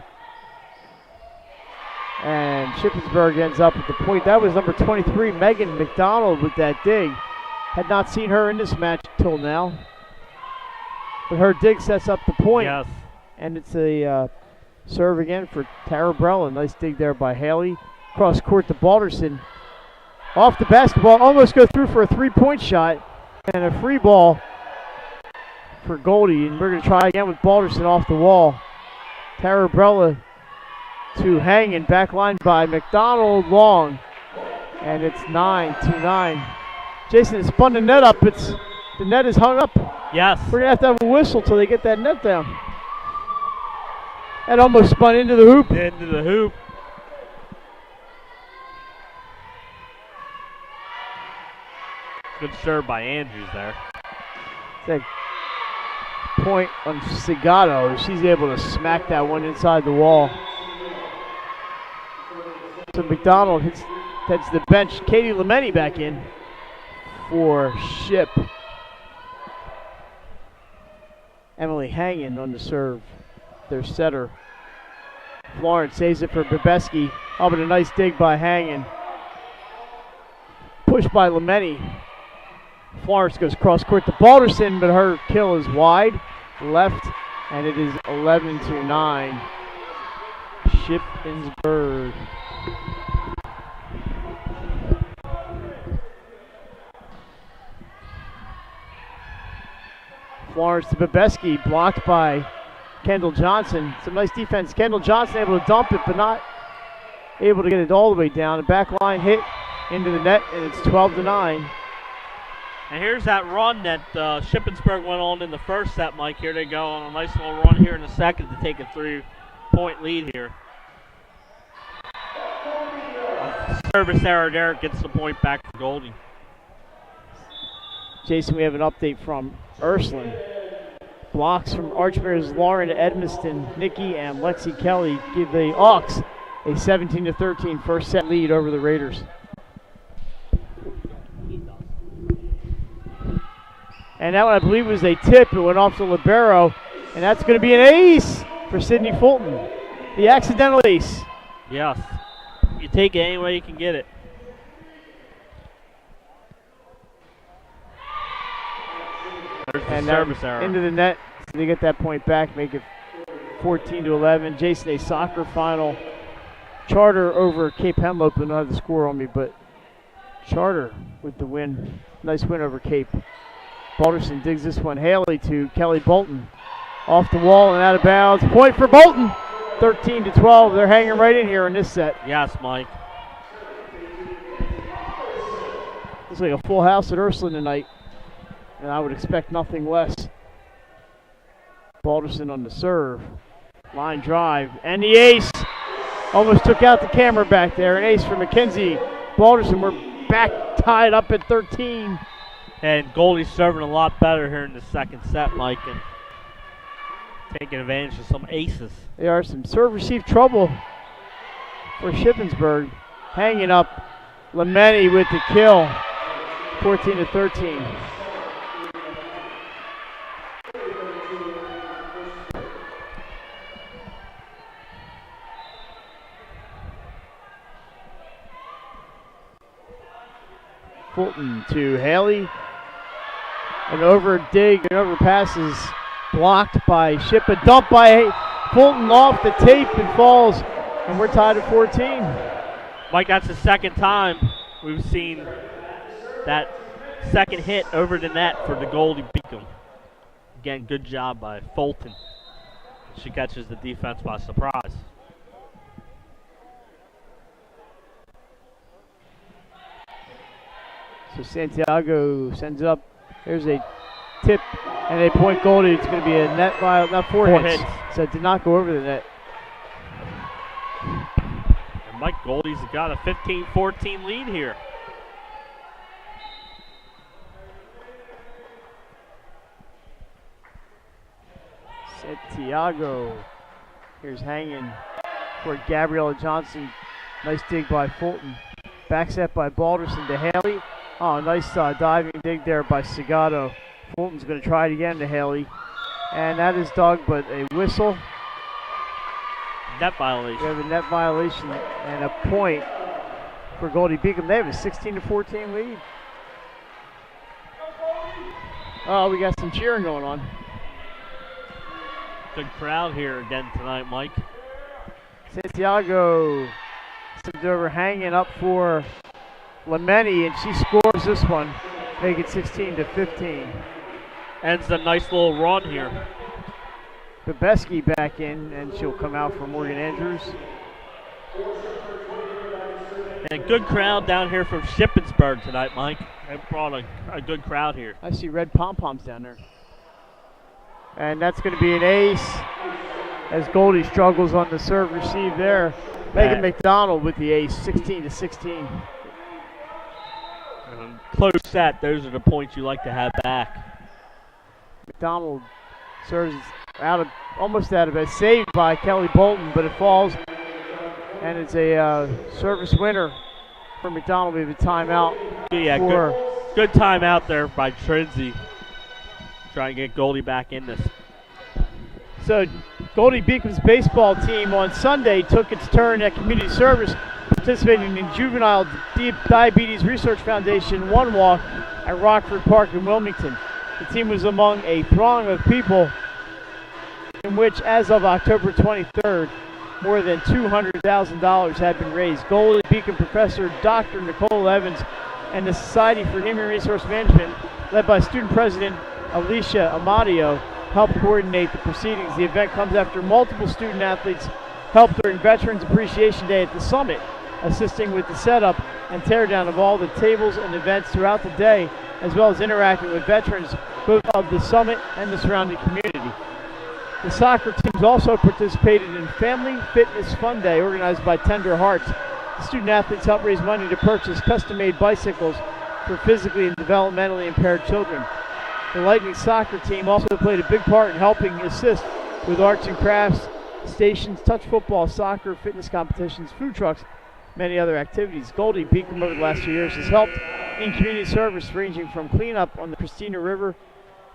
And Shippensberg ends up with the point. That was number 23, Megan McDonald, with that dig. Had not seen her in this match till now. But her dig sets up the point. Yes. And it's a serve again for Tarabrella. Nice dig there by Haley. Cross court to Balderson. Off the basketball, almost go through for a 3-point shot. And a free ball for Goldey. And we're going to try again with Balderson off the wall. Tarabrella to hanging, back line by McDonald, long. And it's 9-9. Jason has spun the net up. The net is hung up. Yes. We're going to have a whistle till they get that net down. That almost spun into the hoop. Into the hoop. Good serve by Andrews there. That point on Segato. She's able to smack that one inside the wall. So McDonald heads to the bench. Katie Lameni back in for Ship. Emily Hangin on the serve. Their setter. Florence saves it for Bebeski. Oh, but a nice dig by Hangin. Pushed by Lameni. Florence goes cross court to Balderson, but her kill is wide left, and it is 11-9. Shippensberg. Florence to Bebeski, blocked by Kendall Johnson. Some nice defense. Kendall Johnson able to dump it, but not able to get it all the way down. The back line hit into the net, and it's 12-9. And here's that run that Shippensburg went on in the first set, Mike. Here they go on a nice little run here in the second to take a 3-point lead here. Service error there gets the point back for Goldey. Jason, we have an update from Ursuline. Blocks from Archmare's Lauren Edmiston, Nikki, and Lexi Kelly give the Hawks a 17-13 first set lead over the Raiders. And that one, I believe, was a tip. It went off to libero, and that's going to be an ace for Sydney Fulton, the accidental ace. Yes. You take it any way you can get it. There's the service error. Into the net. So they get that point back, make it 14-11. Jason, a soccer final. Charter over Cape Henlope. I don't have the score on me, but Charter with the win. Nice win over Cape. Balderson digs this one. Haley to Kelly Bolton. Off the wall and out of bounds. Point for Bolton. 13-12. They're hanging right in here in this set. Yes, Mike. Looks like a full house at Ursuline tonight, and I would expect nothing less. Balderson on the serve. Line drive. And the ace. Almost took out the camera back there. An ace for McKenzie. Balderson, we're back tied up at 13. And Goldey's serving a lot better here in the second set, Mike, and taking advantage of some aces. There are some serve-receive trouble for Shippensburg. Hanging up Lameni with the kill. 14-13. Fulton to Haley. An over dig and over passes blocked by Ship. A dump by Fulton off the tape and falls. And we're tied at 14. Mike, that's the second time we've seen that second hit over the net for the Goldey Beacom. Again, good job by Fulton. She catches the defense by surprise. So Santiago sends it up. There's a tip, and they point Goldey. It's going to be a net violation, not four hits. So it did not go over the net. And Mike Goldey's got a 15-14 lead here. Santiago. Here's hanging for Gabriella Johnson. Nice dig by Fulton. Back set by Balderson to Haley. Oh, nice diving dig there by Segato. Fulton's going to try it again to Haley. And that is dug, but a whistle. Net violation. We have a net violation and a point for Goldey Beacom. They have a 16-14 lead. Oh, we got some cheering going on. Good crowd here again tonight, Mike. Santiago sends over hanging up for Lameni, and she scores this one, make it 16-15. Ends a nice little run here. Bebeski back in, and she'll come out for Morgan Andrews. And good crowd down here from Shippensberg tonight, Mike. They brought a good crowd here. I see red pom-poms down there. And that's going to be an ace as Goldey struggles on the serve receive there. Megan McDonald with the ace, 16-16. Close set, those are the points you like to have back. McDonald serves almost out of it. Saved by Kelly Bolton, but it falls. And it's a service winner for McDonald. We have a timeout. Yeah, good timeout there by Trinzy. Try and get Goldey back in this. So Goldey Beacom's baseball team on Sunday took its turn at community service, participating in Juvenile Diabetes Research Foundation One Walk at Rockford Park in Wilmington. The team was among a throng of people in which, as of October 23rd, more than $200,000 had been raised. Goldey Beacom professor Dr. Nicole Evans and the Society for Human Resource Management, led by student president Alicia Amadio, helped coordinate the proceedings. The event comes after multiple student athletes helped during Veterans Appreciation Day at the Summit, assisting with the setup and teardown of all the tables and events throughout the day, as well as interacting with veterans both of the Summit and the surrounding community. The soccer teams also participated in Family Fitness Fun Day organized by Tender Hearts. The student athletes helped raise money to purchase custom-made bicycles for physically and developmentally impaired children. The Lightning soccer team also played a big part in helping assist with arts and crafts, stations, touch football, soccer, fitness competitions, food trucks, many other activities. Goldey Beacom over the last 2 years has helped in community service ranging from cleanup on the Christina River,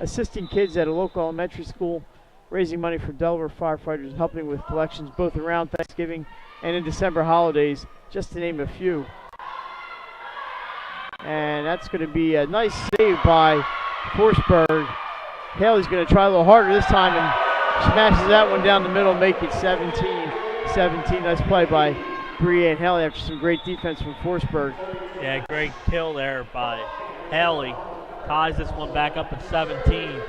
assisting kids at a local elementary school, raising money for Delaware firefighters, and helping with collections both around Thanksgiving and in December holidays, just to name a few. And that's going to be a nice save by Forsberg. Haley's going to try a little harder this time and smashes that one down the middle, make it 17-17. Nice play by Brianne Haley after some great defense from Forsberg. Yeah, great kill there by Haley. Ties this one back up at 17.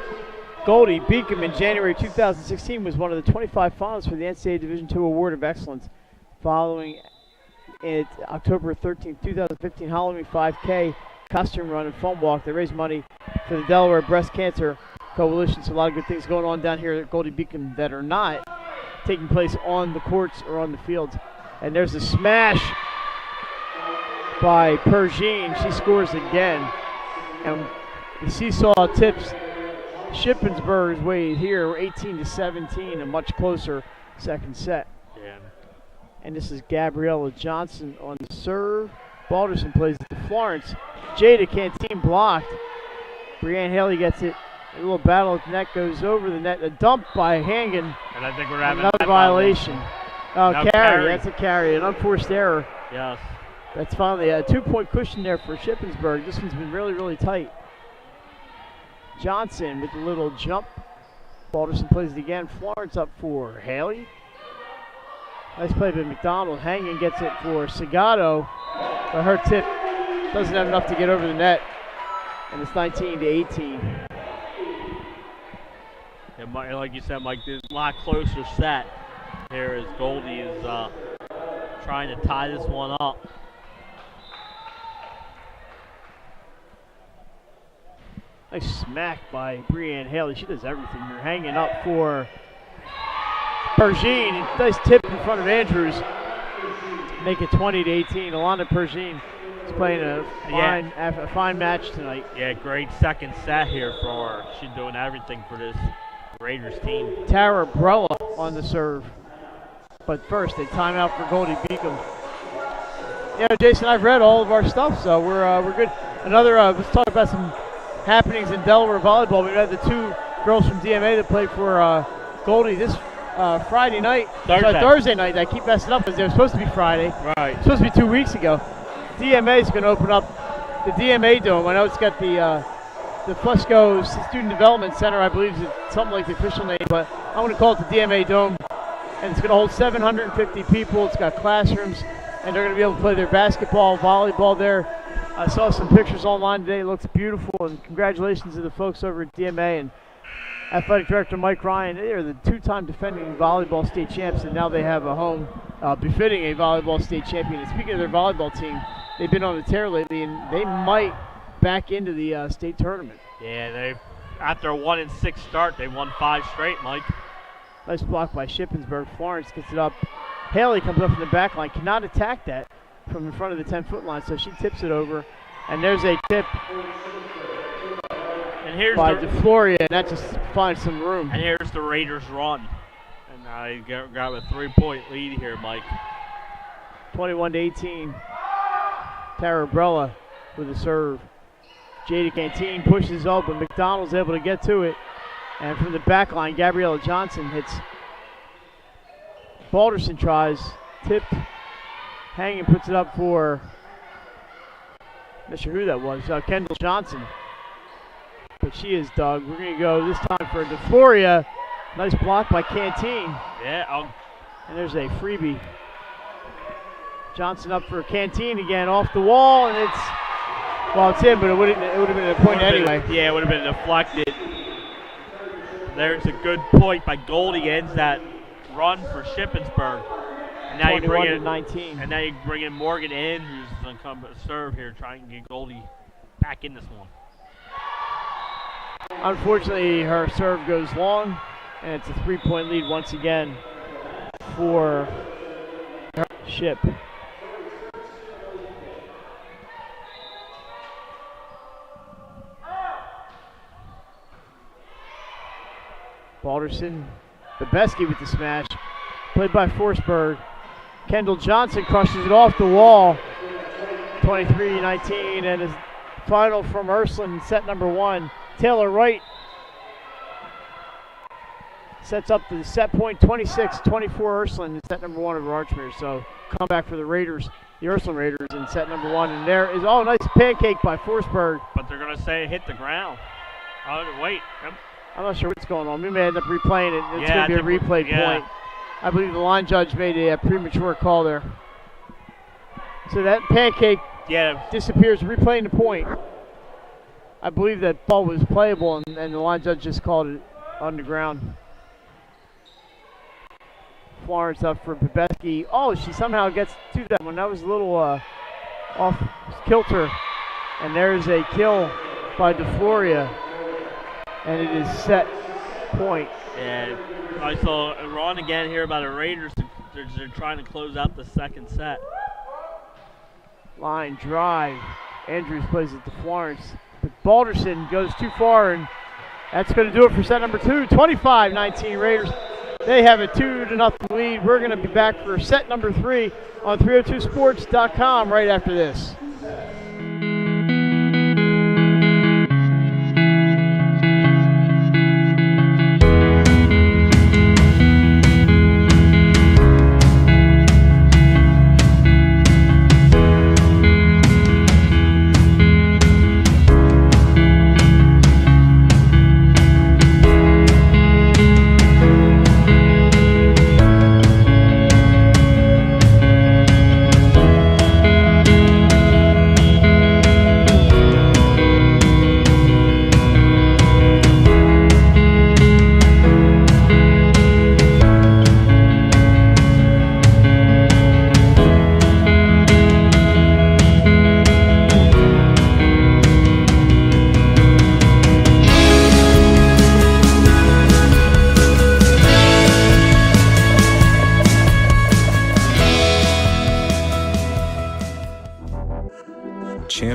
Goldey Beacom in January 2016 was one of the 25 finalists for the NCAA Division II Award of Excellence. Following it, October 13, 2015 Halloween 5K costume run and foam walk. They raised money for the Delaware Breast Cancer Coalition. So a lot of good things going on down here at Goldey Beacom that are not taking place on the courts or on the fields. And there's a smash by Pergine. She scores again. And the seesaw tips Shippensberg's way here. We're 18-17, a much closer second set. Yeah. And this is Gabriella Johnson on the serve. Balderson plays it to Florence. Jada Canteen blocked. Brianne Haley gets it. A little battle at the net, goes over the net. A dump by Hangen. And I think we're having another violation. Oh, no, carry. That's a carry. An unforced error. Yes. That's finally a 2-point cushion there for Shippensberg. This one's been really, really tight. Johnson with a little jump. Balderson plays it again. Florence up for Haley. Nice play by McDonald. Hangen gets it for Segato. But her tip doesn't have enough to get over the net. And it's 19-18. And like you said, Mike, there's a lot closer set here as Goldey is trying to tie this one up. Nice smack by Breanne Haley. She does everything here. Hanging up for Pershing. Nice tip in front of Andrews. Make it 20-18. Alana Pershing is playing a fine match tonight. Yeah, great second set here for her. She's doing everything for this Raiders team. Tara Brella on the serve. But first, a timeout for Goldey Beacom. Yeah, Jason, I've read all of our stuff, so we're good. Let's talk about some happenings in Delaware volleyball. We had the two girls from DMA that played for Goldey this Friday night. Thursday night. I keep messing up because they were supposed to be Friday. Right. Supposed to be 2 weeks ago. DMA is going to open up the DMA Dome. I know it's got the Fusco Student Development Center, I believe is something like the official name, but I'm going to call it the DMA Dome. And it's going to hold 750 people. It's got classrooms, and they're going to be able to play their basketball, volleyball there. I saw some pictures online today. It looks beautiful, and congratulations to the folks over at DMA and Athletic Director Mike Ryan. They are the two-time defending volleyball state champs, and now they have a home befitting a volleyball state champion. And speaking of their volleyball team, they've been on a tear lately, and they might back into the state tournament. Yeah, after a 1-6 start, they won 5 straight, Mike. Nice block by Shippensberg. Florence gets it up. Haley comes up from the back line. Cannot attack that from in front of the 10-foot line, so she tips it over. And there's a tip by DeFloria, and that just finds some room. And here's the Raiders' run. And I got a 3-point lead here, Mike. 21-18. Tara Brella with a serve. Jada Canteen pushes open. McDonald's able to get to it. And from the back line, Gabriella Johnson hits. Balderson tries. Tipped. Hanging puts it up for, not sure who that was, Kendall Johnson. But she is dug. We're going to go this time for DeFloria. Nice block by Canteen. Yeah. And there's a freebie. Johnson up for Canteen again, off the wall, and it's in, but it would have been a point anyway. Yeah, it would have been deflected. There's a good point by Goldey, ends that run for Shippensberg. And now you bring in 19. And now you bring in Morgan Andrews is going to come serve here, trying to get Goldey back in this one. Unfortunately, her serve goes long, and it's a 3-point lead once again for Ship. Balderson, Bebeski with the smash, played by Forsberg. Kendall Johnson crushes it off the wall, 23-19, and his final from Ursuline, set number 1. Taylor Wright sets up the set point, 26-24 Ursuline in set number 1 of Archmere. So comeback for the Raiders, the Ursuline Raiders in set number 1. And there is, nice pancake by Forsberg. But they're going to say it hit the ground. Oh, wait. I'm not sure what's going on. We may end up replaying it. It's Yeah, going to be a replay point. I believe the line judge made a premature call there. So that pancake disappears, replaying the point. I believe that ball was playable, and the line judge just called it on the ground. Florence up for Bebeski. Oh, she somehow gets to that one. That was a little off kilter. And there's a kill by DeFloria. And it is set point. And I saw a run again here by the Raiders. They're trying to close out the second set. Line drive. Andrews plays it to Florence. But Balderson goes too far, and that's going to do it for set number 2. 25-19 Raiders. They have a 2-0 lead. We're going to be back for set number 3 on 302sports.com right after this.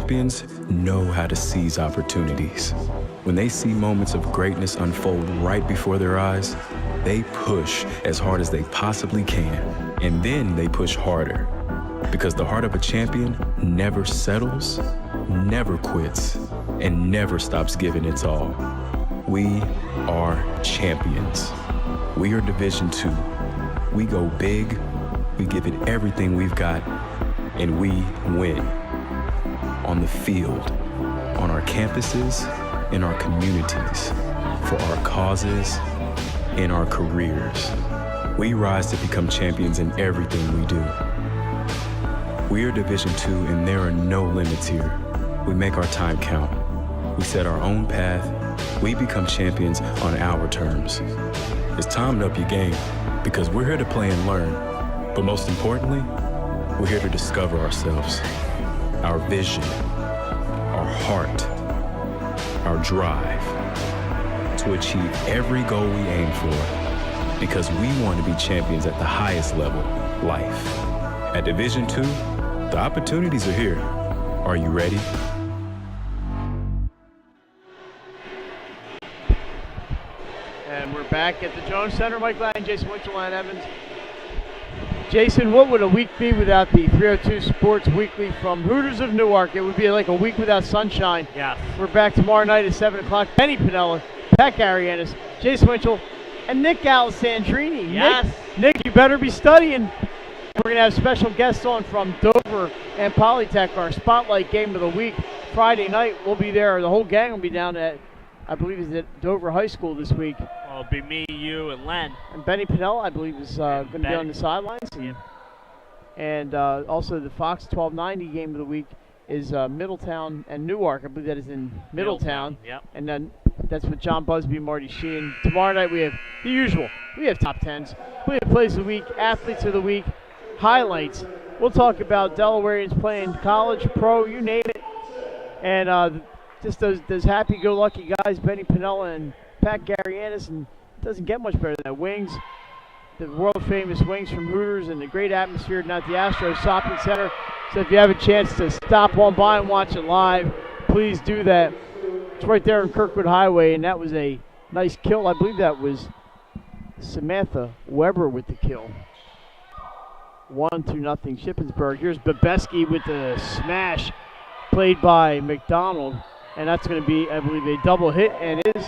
champions know how to seize opportunities. When they see moments of greatness unfold right before their eyes, they push as hard as they possibly can, and then they push harder. Because the heart of a champion never settles, never quits, and never stops giving its all. We are champions. We are Division II. We go big, we give it everything we've got, and we win. On the field, on our campuses, in our communities, for our causes, in our careers. We rise to become champions in everything we do. We are Division II, and there are no limits here. We make our time count. We set our own path. We become champions on our terms. It's time to up your game, because we're here to play and learn. But most importantly, we're here to discover ourselves, our vision, our heart, our drive, to achieve every goal we aim for, because we want to be champions at the highest level, life. At Division II, the opportunities are here. Are you ready? And we're back at the Jones Center. Mike Lang, Jason Winchell, and Evans. Jason, what would a week be without the 302 Sports Weekly from Hooters of Newark? It would be like a week without sunshine. Yes. We're back tomorrow night at 7 o'clock. Benny Pinella, Pat Garianis, Jason Winchell, and Nick Alessandrini. Yes. Nick, you better be studying. We're going to have special guests on from Dover and Polytech, our spotlight game of the week. Friday night, we'll be there. The whole gang will be down at, I believe, is at Dover High School this week. Well, it'll be me, you, and Len. And Benny Pinella, I believe, is going to be on the sidelines. And also the Fox 1290 game of the week is Middletown and Newark. I believe that is in Middletown. Yep. And then that's with John Busby and Marty Sheehan. Tomorrow night we have the usual. We have top tens. We have plays of the week, athletes of the week, highlights. We'll talk about Delawareans playing college, pro, you name it. And just those happy-go-lucky guys, Benny Pinella and Pat Garianis, and it doesn't get much better than that. Wings, the world-famous Wings from Hooters, and the great atmosphere down at the Astros Shopping Center. So if you have a chance to stop on by and watch it live, please do that. It's right there on Kirkwood Highway, and that was a nice kill. I believe that was Samantha Weber with the kill. 1-0 Shippensberg. Here's Bebeski with the smash played by McDonald. And that's going to be, I believe, a double hit, and it is.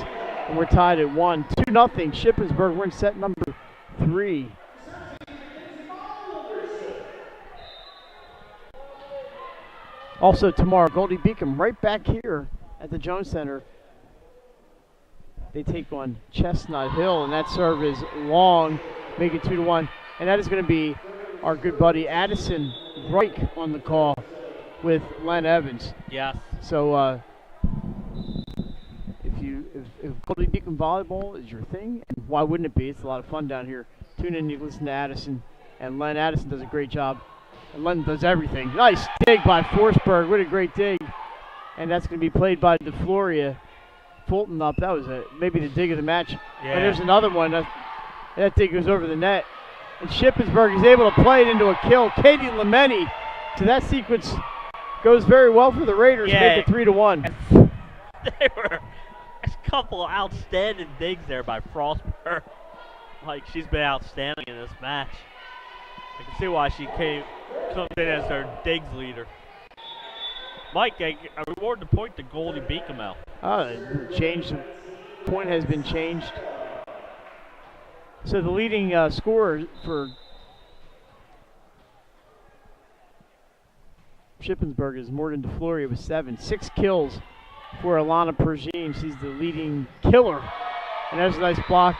And we're tied at 1. 2-0 Shippensburg. We're in set number 3. Also tomorrow, Goldey Beacom right back here at the Jones Center. They take on Chestnut Hill, and that serve is long, make it 2-1. And that is going to be our good buddy Addison Reich on the call with Len Evans. Yes. So if Goldey Beacom Volleyball is your thing, and why wouldn't it be? It's a lot of fun down here. Tune in, you listen to Addison, and Len. Addison does a great job. And Len does everything. Nice dig by Forsberg. What a great dig. And that's going to be played by DeFloria. Fulton up. That was maybe the dig of the match. Yeah. And there's another one. That dig goes over the net. And Shippensberg is able to play it into a kill. Katie Lemeni. So that sequence goes very well for the Raiders. Yeah. Make it 3-1. They were a couple of outstanding digs there by Frostberg. Like, she's been outstanding in this match. I can see why she comes in as their digs leader. Mike, I reward the point to Goldey Beacom out. Changed. The point has been changed. So the leading scorer for Shippensburg is Morgan DeFloria with 7. 6 kills for Alana Pergine. She's the leading killer. And there's a nice block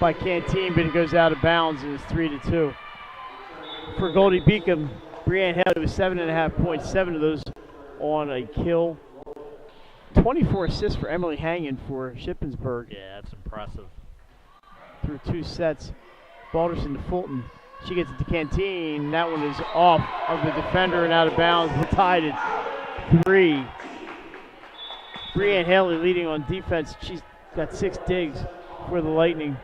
by Canteen, but it goes out of bounds, and it's 3-2. For Goldey Beacom, Brianne Haley with 7.5 points, 7 of those on a kill. 24 assists for Emily Hangen for Shippensburg. Yeah, that's impressive. Through 2 sets. Balderson to Fulton. She gets it to Canteen. That one is off of the defender and out of bounds. We're tied at 3. Brianne Haley leading on defense. She's got 6 digs for the Lightning.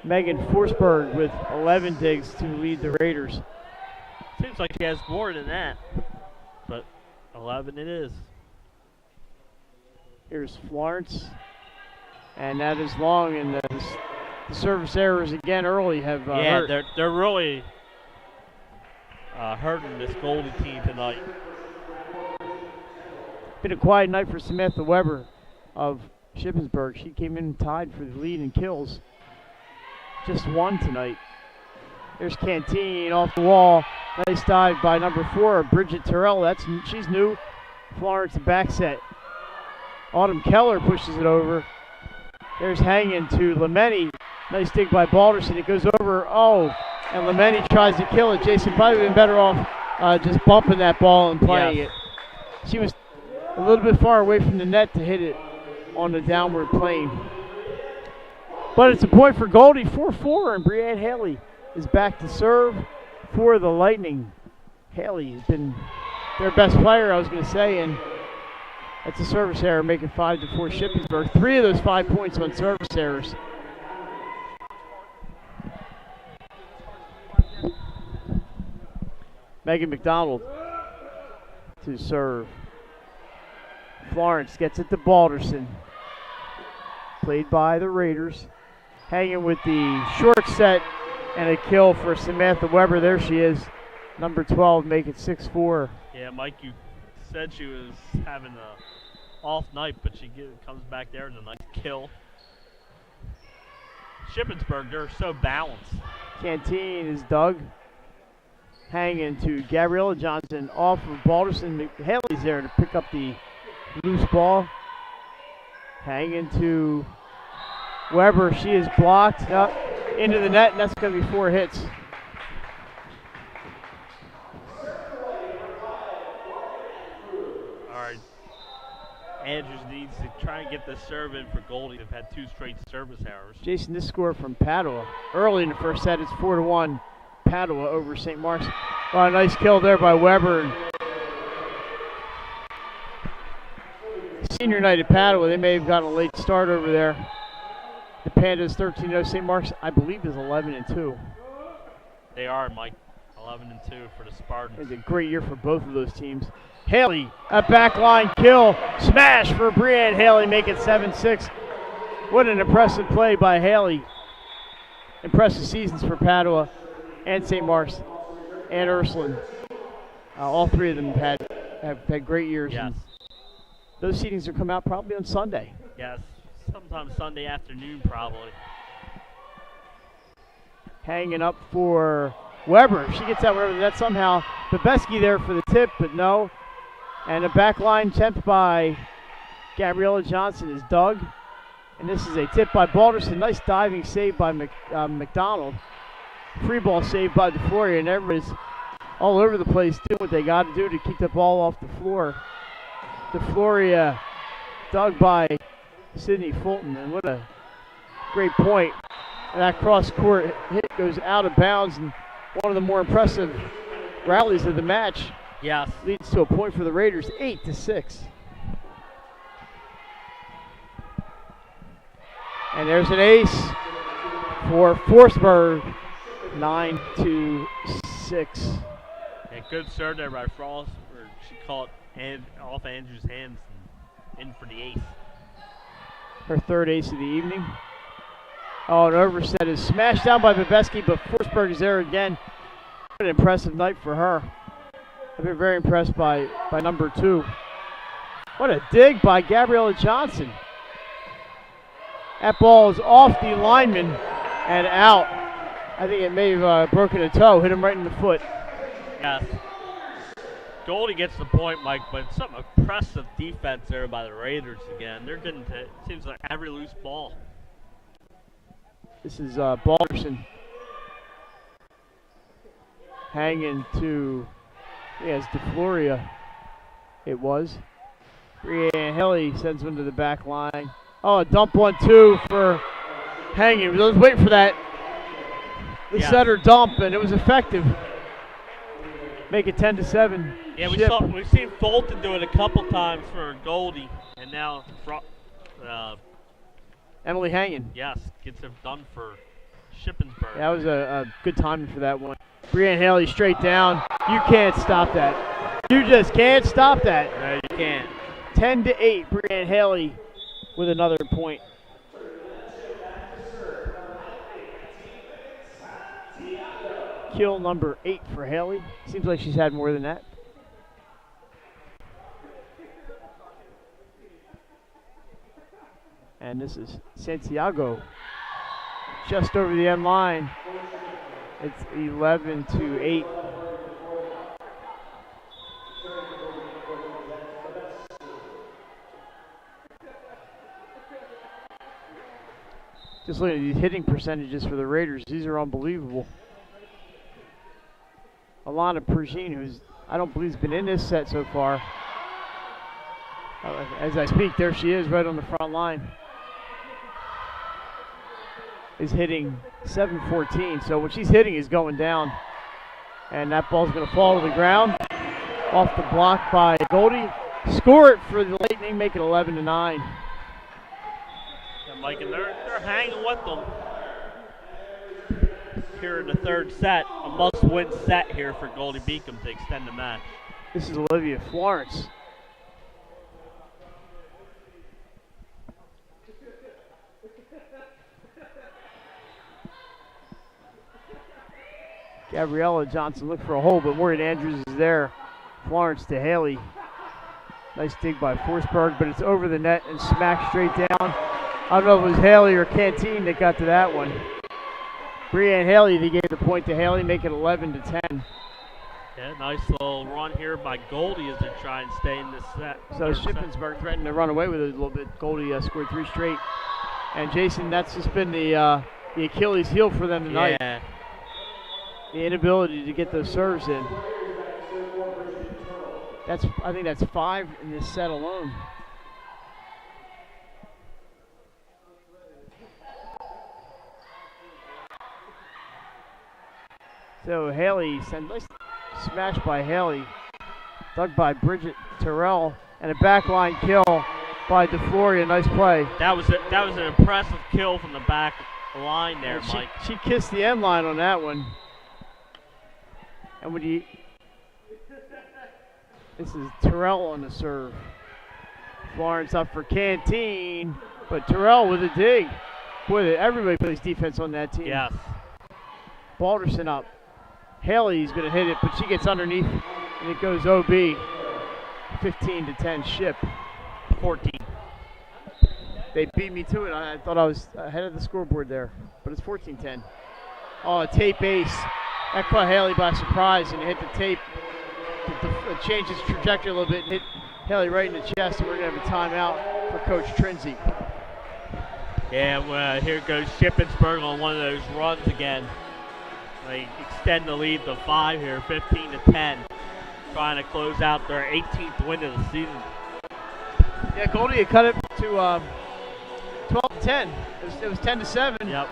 Megan Forsberg with 11 digs to lead the Raiders. Seems like she has more than that. but 11 it is. Here's Florence. And that is long, and the service errors again early have yeah, hurt. they're really hurting this Goldey team tonight. Been a quiet night for Samantha Weber of Shippensberg. She came in tied for the lead in kills. Just one tonight. There's Canteen off the wall. Nice dive by number 4, Bridget Terrell. She's new. Florence the back set. Autumn Keller pushes it over. There's hanging to Lemeni. Nice dig by Balderson. It goes over. Oh, and Lemeni tries to kill it. Jason probably been better off just bumping that ball and playing it. She was a little bit far away from the net to hit it on the downward plane. But it's a point for Goldey, 4-4, and Brianne Haley is back to serve for the Lightning. Haley has been their best player, I was going to say, and that's a service error, making 5-4 Shippensburg. 3 of those 5 points on service errors. Megan McDonald to serve. Florence gets it to Balderson. Played by the Raiders. Hanging with the short set and a kill for Samantha Weber. There she is. Number 12, make it 6-4. Yeah, Mike, you said she was having a off night, but she comes back there and a nice kill. Shippensburg, they're so balanced. Canteen is dug. Hanging to Gabriella Johnson off of Balderson. Haley's there to pick up the loose ball. Hanging to Weber. She is blocked up into the net, and that's going to be 4 hits. All right. Andrews needs to try and get the serve in for Goldey. They've had 2 straight service errors. Jason, this score from Padua. Early in the first set, it's 4-1. Padua over St. Mark's. Oh, a nice kill there by Weber. Senior night at Padua, they may have gotten a late start over there. The Pandas 13-0. St. Mark's, I believe, is 11-2. They are, Mike. 11-2 for the Spartans. It's a great year for both of those teams. Haley, a backline kill. Smash for Brianne Haley, make it 7-6. What an impressive play by Haley. Impressive seasons for Padua and St. Mark's and Ursuline. All 3 of them have had great years. Yes. Those seedings will come out probably on Sunday. Yes, sometime Sunday afternoon probably. Hanging up for Weber. She gets that Weber. That's somehow Babeski there for the tip, but no. And a back line attempt by Gabriella Johnson is dug. And this is a tip by Balderson. Nice diving save by McDonald. Free ball saved by DeFloria, and everybody's all over the place doing what they got to do to keep the ball off the floor. DeFloria dug by Sydney Fulton, and what a great point. And that cross-court hit goes out of bounds, and one of the more impressive rallies of the match. Yes. Leads to a point for the Raiders, 8-6. And there's an ace for Forsberg, 9-6. A good serve there by Frost, or she caught off Andrews' hands and in for the ace. Her 3rd ace of the evening. Oh, an overset is smashed down by Babeski, but Forsberg is there again. What an impressive night for her. I've been very impressed by number 2. What a dig by Gabriella Johnson. That ball is off the lineman and out. I think it may have broken a toe, hit him right in the foot. Yes. Goldey gets the point, Mike, but some impressive defense there by the Raiders again. They're getting to, it seems like, every loose ball. This is Balderson. Hanging to, yes, DeFloria. It was. Brianne Haley sends one to the back line. Oh, a dump 1-2 for Hanging. I was waiting for that. The setter dump, and it was effective. Make it 10-7. Yeah, we've seen Fulton do it a couple times for Goldey, and now Emily Hanging. Yes, gets it done for Shippensberg. That was a good timing for that one. Brianne Haley straight down. You can't stop that. You just can't stop that. No, you can't. 10-8, Brianne Haley with another point. Kill number 8 for Haley. Seems like she's had more than that. And this is Santiago just over the end line. It's 11-8. Just looking at these hitting percentages for the Raiders, these are unbelievable. Alana Pershing, who's I don't believe has been in this set so far. As I speak, there she is right on the front line. Is hitting 714, so what she's hitting is going down. And that ball's going to fall to the ground. Off the block by Goldey. Score it for the Lightning, make it 11-9. Yeah, Mike, and they're hanging with them here in the third set. A must-win set here for Goldey Beacom to extend the match. This is Olivia Florence. Gabriella Johnson looked for a hole, but Morgan Andrews is there. Florence to Haley. Nice dig by Forsberg, but it's over the net and smacked straight down. I don't know if it was Haley or Canteen that got to that one. Brianne Haley, they gave the point to Haley, make it 11-10. Yeah, nice little run here by Goldey as they try and stay in this set. So Shippensberg threatened to run away with it a little bit. Goldey scored 3 straight. And Jason, that's just been the Achilles heel for them tonight. Yeah. The inability to get those serves in. I think that's 5 in this set alone. So Haley, nice smash by Haley, dug by Bridget Terrell, and a backline kill by DeFloria. Nice play. That was an impressive kill from the back line there, Mike. She kissed the end line on that one. And this is Terrell on the serve. Florence up for Canteen, but Terrell with a dig. Boy, everybody plays defense on that team. Yes. Balderson up. Haley's going to hit it, but she gets underneath, and it goes OB. 15-10 Ship. 14. They beat me to it. I thought I was ahead of the scoreboard there, but it's 14-10. Oh, a tape ace. That caught Haley by surprise, and it hit the tape. It changed its trajectory a little bit and hit Haley right in the chest, and we're going to have a timeout for Coach Trinzy. Yeah, well, here goes Shippensberg on one of those runs again. They extend the lead to 5 here, 15-10. Trying to close out their 18th win of the season. Yeah, Goldey had cut it to 12-10. It was 10-7. Yep.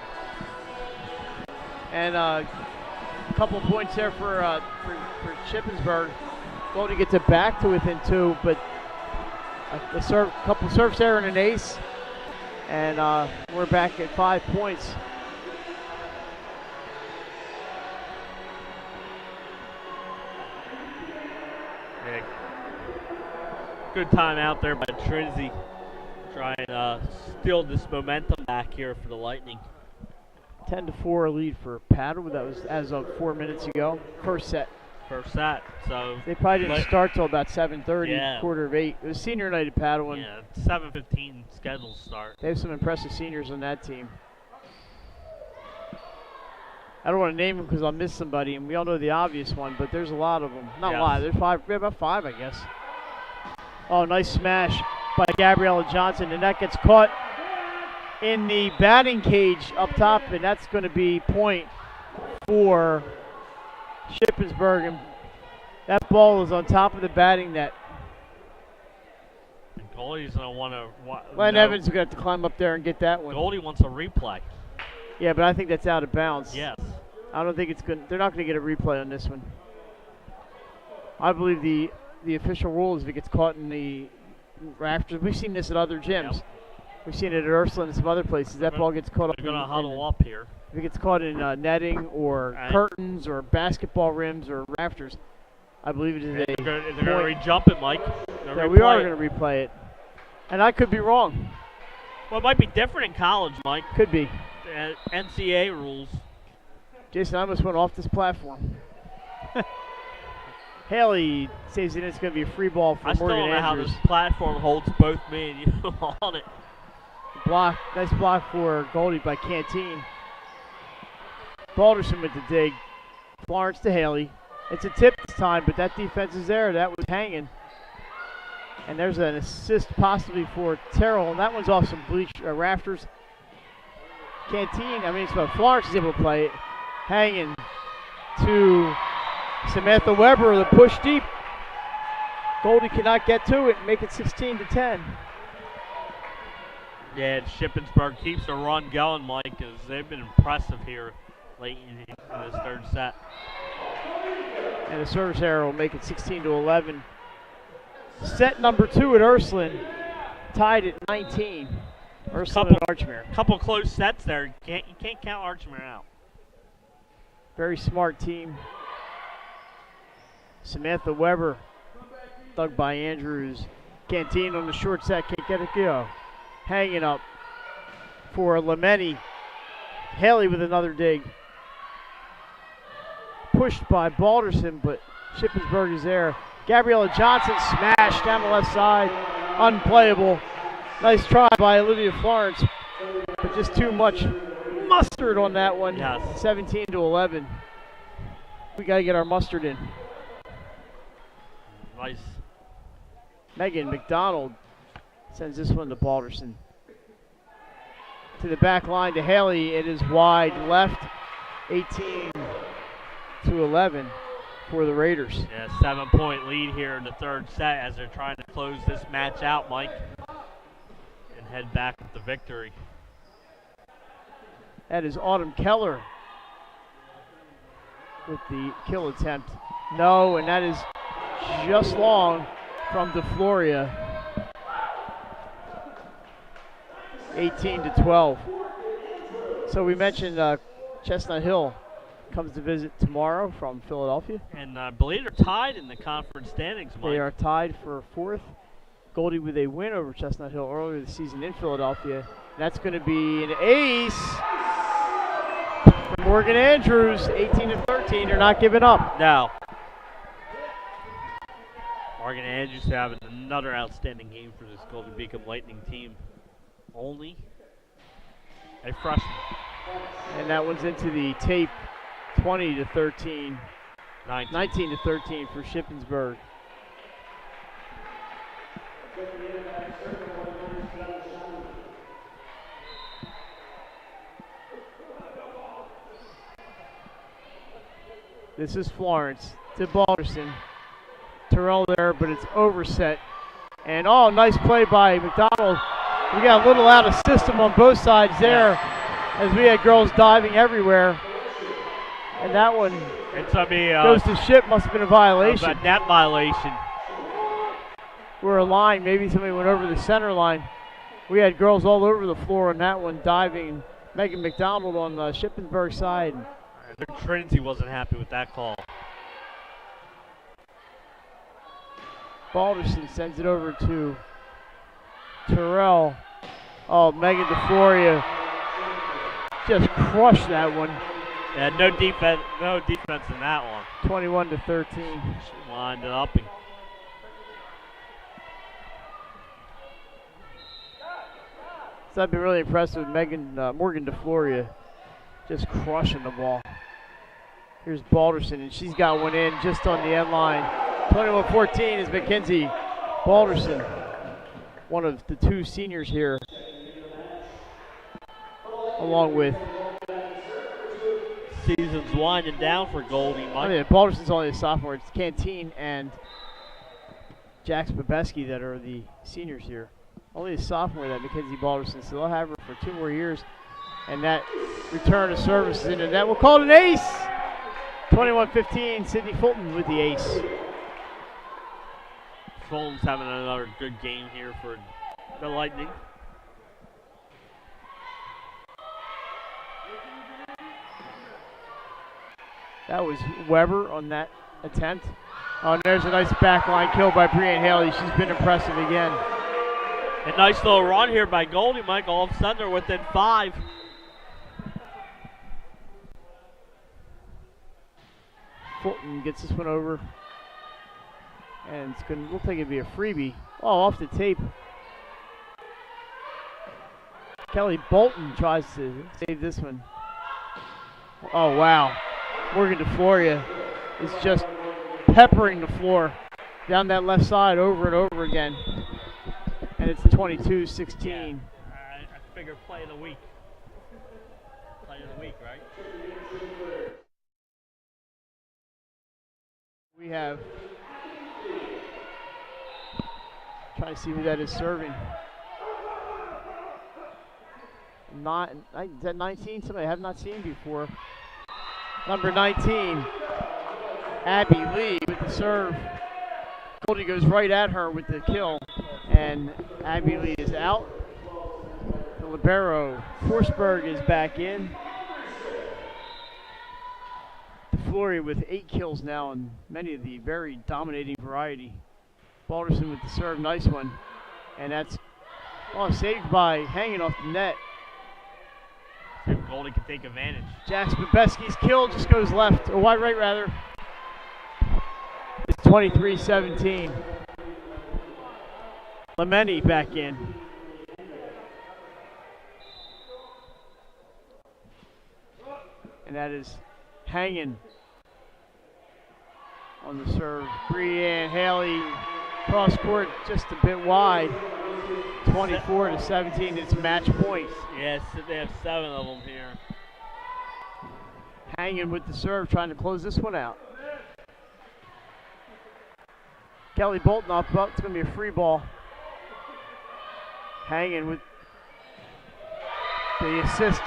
And a couple points there for Shippensberg. Goldey gets it back to within 2, but a couple serves there and an ace. And we're back at 5 points. Yeah. Good time out there by Trinzy. Trying to steal this momentum back here for the Lightning. 10-4 lead for Paddle. That was as of 4 minutes ago. First set. So they probably didn't start till about 7:30, yeah. quarter of 8. It was senior night at Paddle. Yeah, 7:15 scheduled start. They have some impressive seniors on that team. I don't want to name them because I'll miss somebody, and we all know the obvious one, but there's a lot of them. Not a lot. There's about 5, I guess. Oh, nice smash by Gabriella Johnson, and that gets caught in the batting cage up top, and that's going to be point for Shippensberg. And that ball is on top of the batting net. And Goldey's going to want to... Len Evans is going to have to climb up there and get that one. Goldey wants a replay. Yeah, but I think that's out of bounds. Yes. I don't think it's good. They're not going to get a replay on this one. I believe the official rule is if it gets caught in the rafters. We've seen this at other gyms. Yep. We've seen it at Ursula and some other places. That ball gets caught up. They're going to huddle up here. If it gets caught in netting or curtains or basketball rims or rafters, I believe it is They're a going to point. re-jump it, Mike. Yeah, we are going to replay it. And I could be wrong. Well, it might be different in college, Mike. Could be. NCAA rules. Jason, I almost went off this platform. Haley says that it's going to be a free ball for I still Morgan don't know Andrews. how this platform holds both me and you on it. Block, nice block for Goldie by Canteen. Balderson with the dig. Florence to Haley. It's a tip this time, but that defense is there. That was hanging. And there's an assist possibly for Terrell, and that one's off some rafters. Canteen, Florence is able to play it. Hanging to Samantha Weber, the push deep. Goldie cannot get to it, make it 16-10. Yeah, Shippensberg keeps the run going, Mike, because they've been impressive here late in this third set. And the service error will make it 16-11. Set number 2 at Ursuline, tied at 19. Ursuline and Archmere. Couple close sets there. You can't count Archmere out. Very smart team. Samantha Weber, dug by Andrews. Canteen on the short set, can't get it go. Hanging up for Lemeni. Haley with another dig. Pushed by Balderson, but Shippensberg is there. Gabriella Johnson smashed down the left side. Unplayable. Nice try by Olivia Florence, but just too much mustard on that one. Yes. 17-11. We got to get our mustard in. Nice. Megan McDonald sends this one to Balderson. To the back line to Haley. It is wide left. 18-11 for the Raiders. Yeah, 7-point lead here in the third set as they're trying to close this match out, Mike, and head back with the victory. That is Autumn Keller with the kill attempt. No, and that is just long from DeFloria. 18-12. So we mentioned Chestnut Hill comes to visit tomorrow from Philadelphia. And I believe they're tied in the conference standings, Mike. They are tied for 4th. Goldie with a win over Chestnut Hill earlier this season in Philadelphia. That's going to be an ace for Morgan Andrews, 18-13. They're not giving up. No. Morgan Andrews having another outstanding game for this Goldey Beacom Lightning team. Only a freshman. And that one's into the tape, 20-13. 19-13 for Shippensburg. This is Florence to Balderson. Terrell there, but it's overset. And oh, nice play by McDonald. We got a little out of system on both sides there, as we had girls diving everywhere. And that one goes to Ship, must have been a violation. A net violation. We're a line, maybe somebody went over the center line. We had girls all over the floor on that one diving. Megan McDonald on the Shippensburg side. Trinity wasn't happy with that call. Balderson sends it over to Terrell. Oh, Megan DeFloria just crushed that one. Yeah, no defense in that one. 21-13. She lined it up. And so I've been really impressed with Morgan DeFloria just crushing the ball. Here's Balderson, and she's got one in just on the end line. 21-14 is Mackenzie Balderson, one of the two seniors here, along with season's winding down for Goldie, Mike. yeah, Balderson's only a sophomore. It's Canteen and Jax Babeski that are the seniors here. Only a sophomore, that Mackenzie Balderson, so they'll have her for 2 more years. And that return of service is in the net. We'll call it an ace. 21-15, Sydney Fulton with the ace. Fulton's having another good game here for the Lightning. That was Weber on that attempt. Oh, and there's a nice backline kill by Brianne Haley. She's been impressive again. A nice little run here by Goldey, Mike. All of a sudden they're within 5. Fulton gets this one over. And it's going to look like it'd be a freebie. Oh, off the tape. Kelly Bolton tries to save this one. Oh, wow. Morgan DeFloria is just peppering the floor down that left side over and over again. And it's 22-16. Yeah. I figure play of the week. Play of the week, right? We have, trying to see who that is serving. Is that 19? Somebody I have not seen before. Number 19, Abby Lee with the serve. Goldey goes right at her with the kill, and Abby Lee is out. The libero, Forsberg, is back in. DeFloria with 8 kills now, and many of the very dominating variety. Balderson with the serve, nice one. And that's saved by hanging off the net. See if Goldey can take advantage. Jax Babeski's kill just goes left, or wide right rather. It's 23-17. Lemeni back in. And that is hanging on the serve. Brianne Haley cross court just a bit wide. 24-17. It's match point. Yes, they have 7 of them here. Hanging with the serve, trying to close this one out. Kelly Bolton off, but it's going to be a free ball. Hanging with the assist.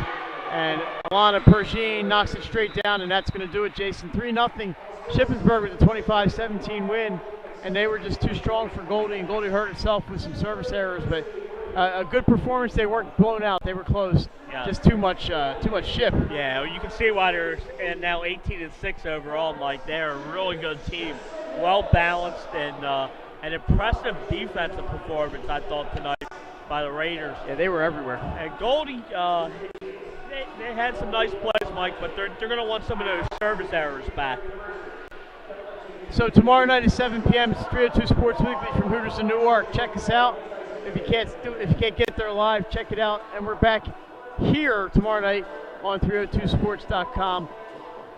And Alana Pershing knocks it straight down, and that's going to do it, Jason. 3-0. Shippensberg with a 25-17 win. And they were just too strong for Goldey, and Goldey hurt itself with some service errors, but a good performance. They weren't blown out. They were close. Yeah. Just too much ship. Yeah, well, you can see why they're now 18-6 overall, Mike. They're a really good team, well balanced, and an impressive defensive performance, I thought, tonight by the Raiders. Yeah, they were everywhere. And Goldey, they had some nice plays, Mike, but they're going to want some of those service errors back. So tomorrow night at 7 p.m. it's 302 Sports Weekly from Hooters in Newark. Check us out. If you can't get there live, check it out. And we're back here tomorrow night on 302sports.com.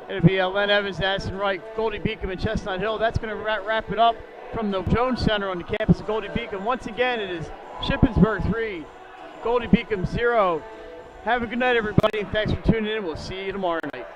It'll be Len Evans, Addison Wright, Goldey Beacom, and Chestnut Hill. That's going to wrap it up from the Jones Center on the campus of Goldey Beacom. Once again, it is Shippensberg 3, Goldey Beacom 0. Have a good night, everybody, and thanks for tuning in. We'll see you tomorrow night.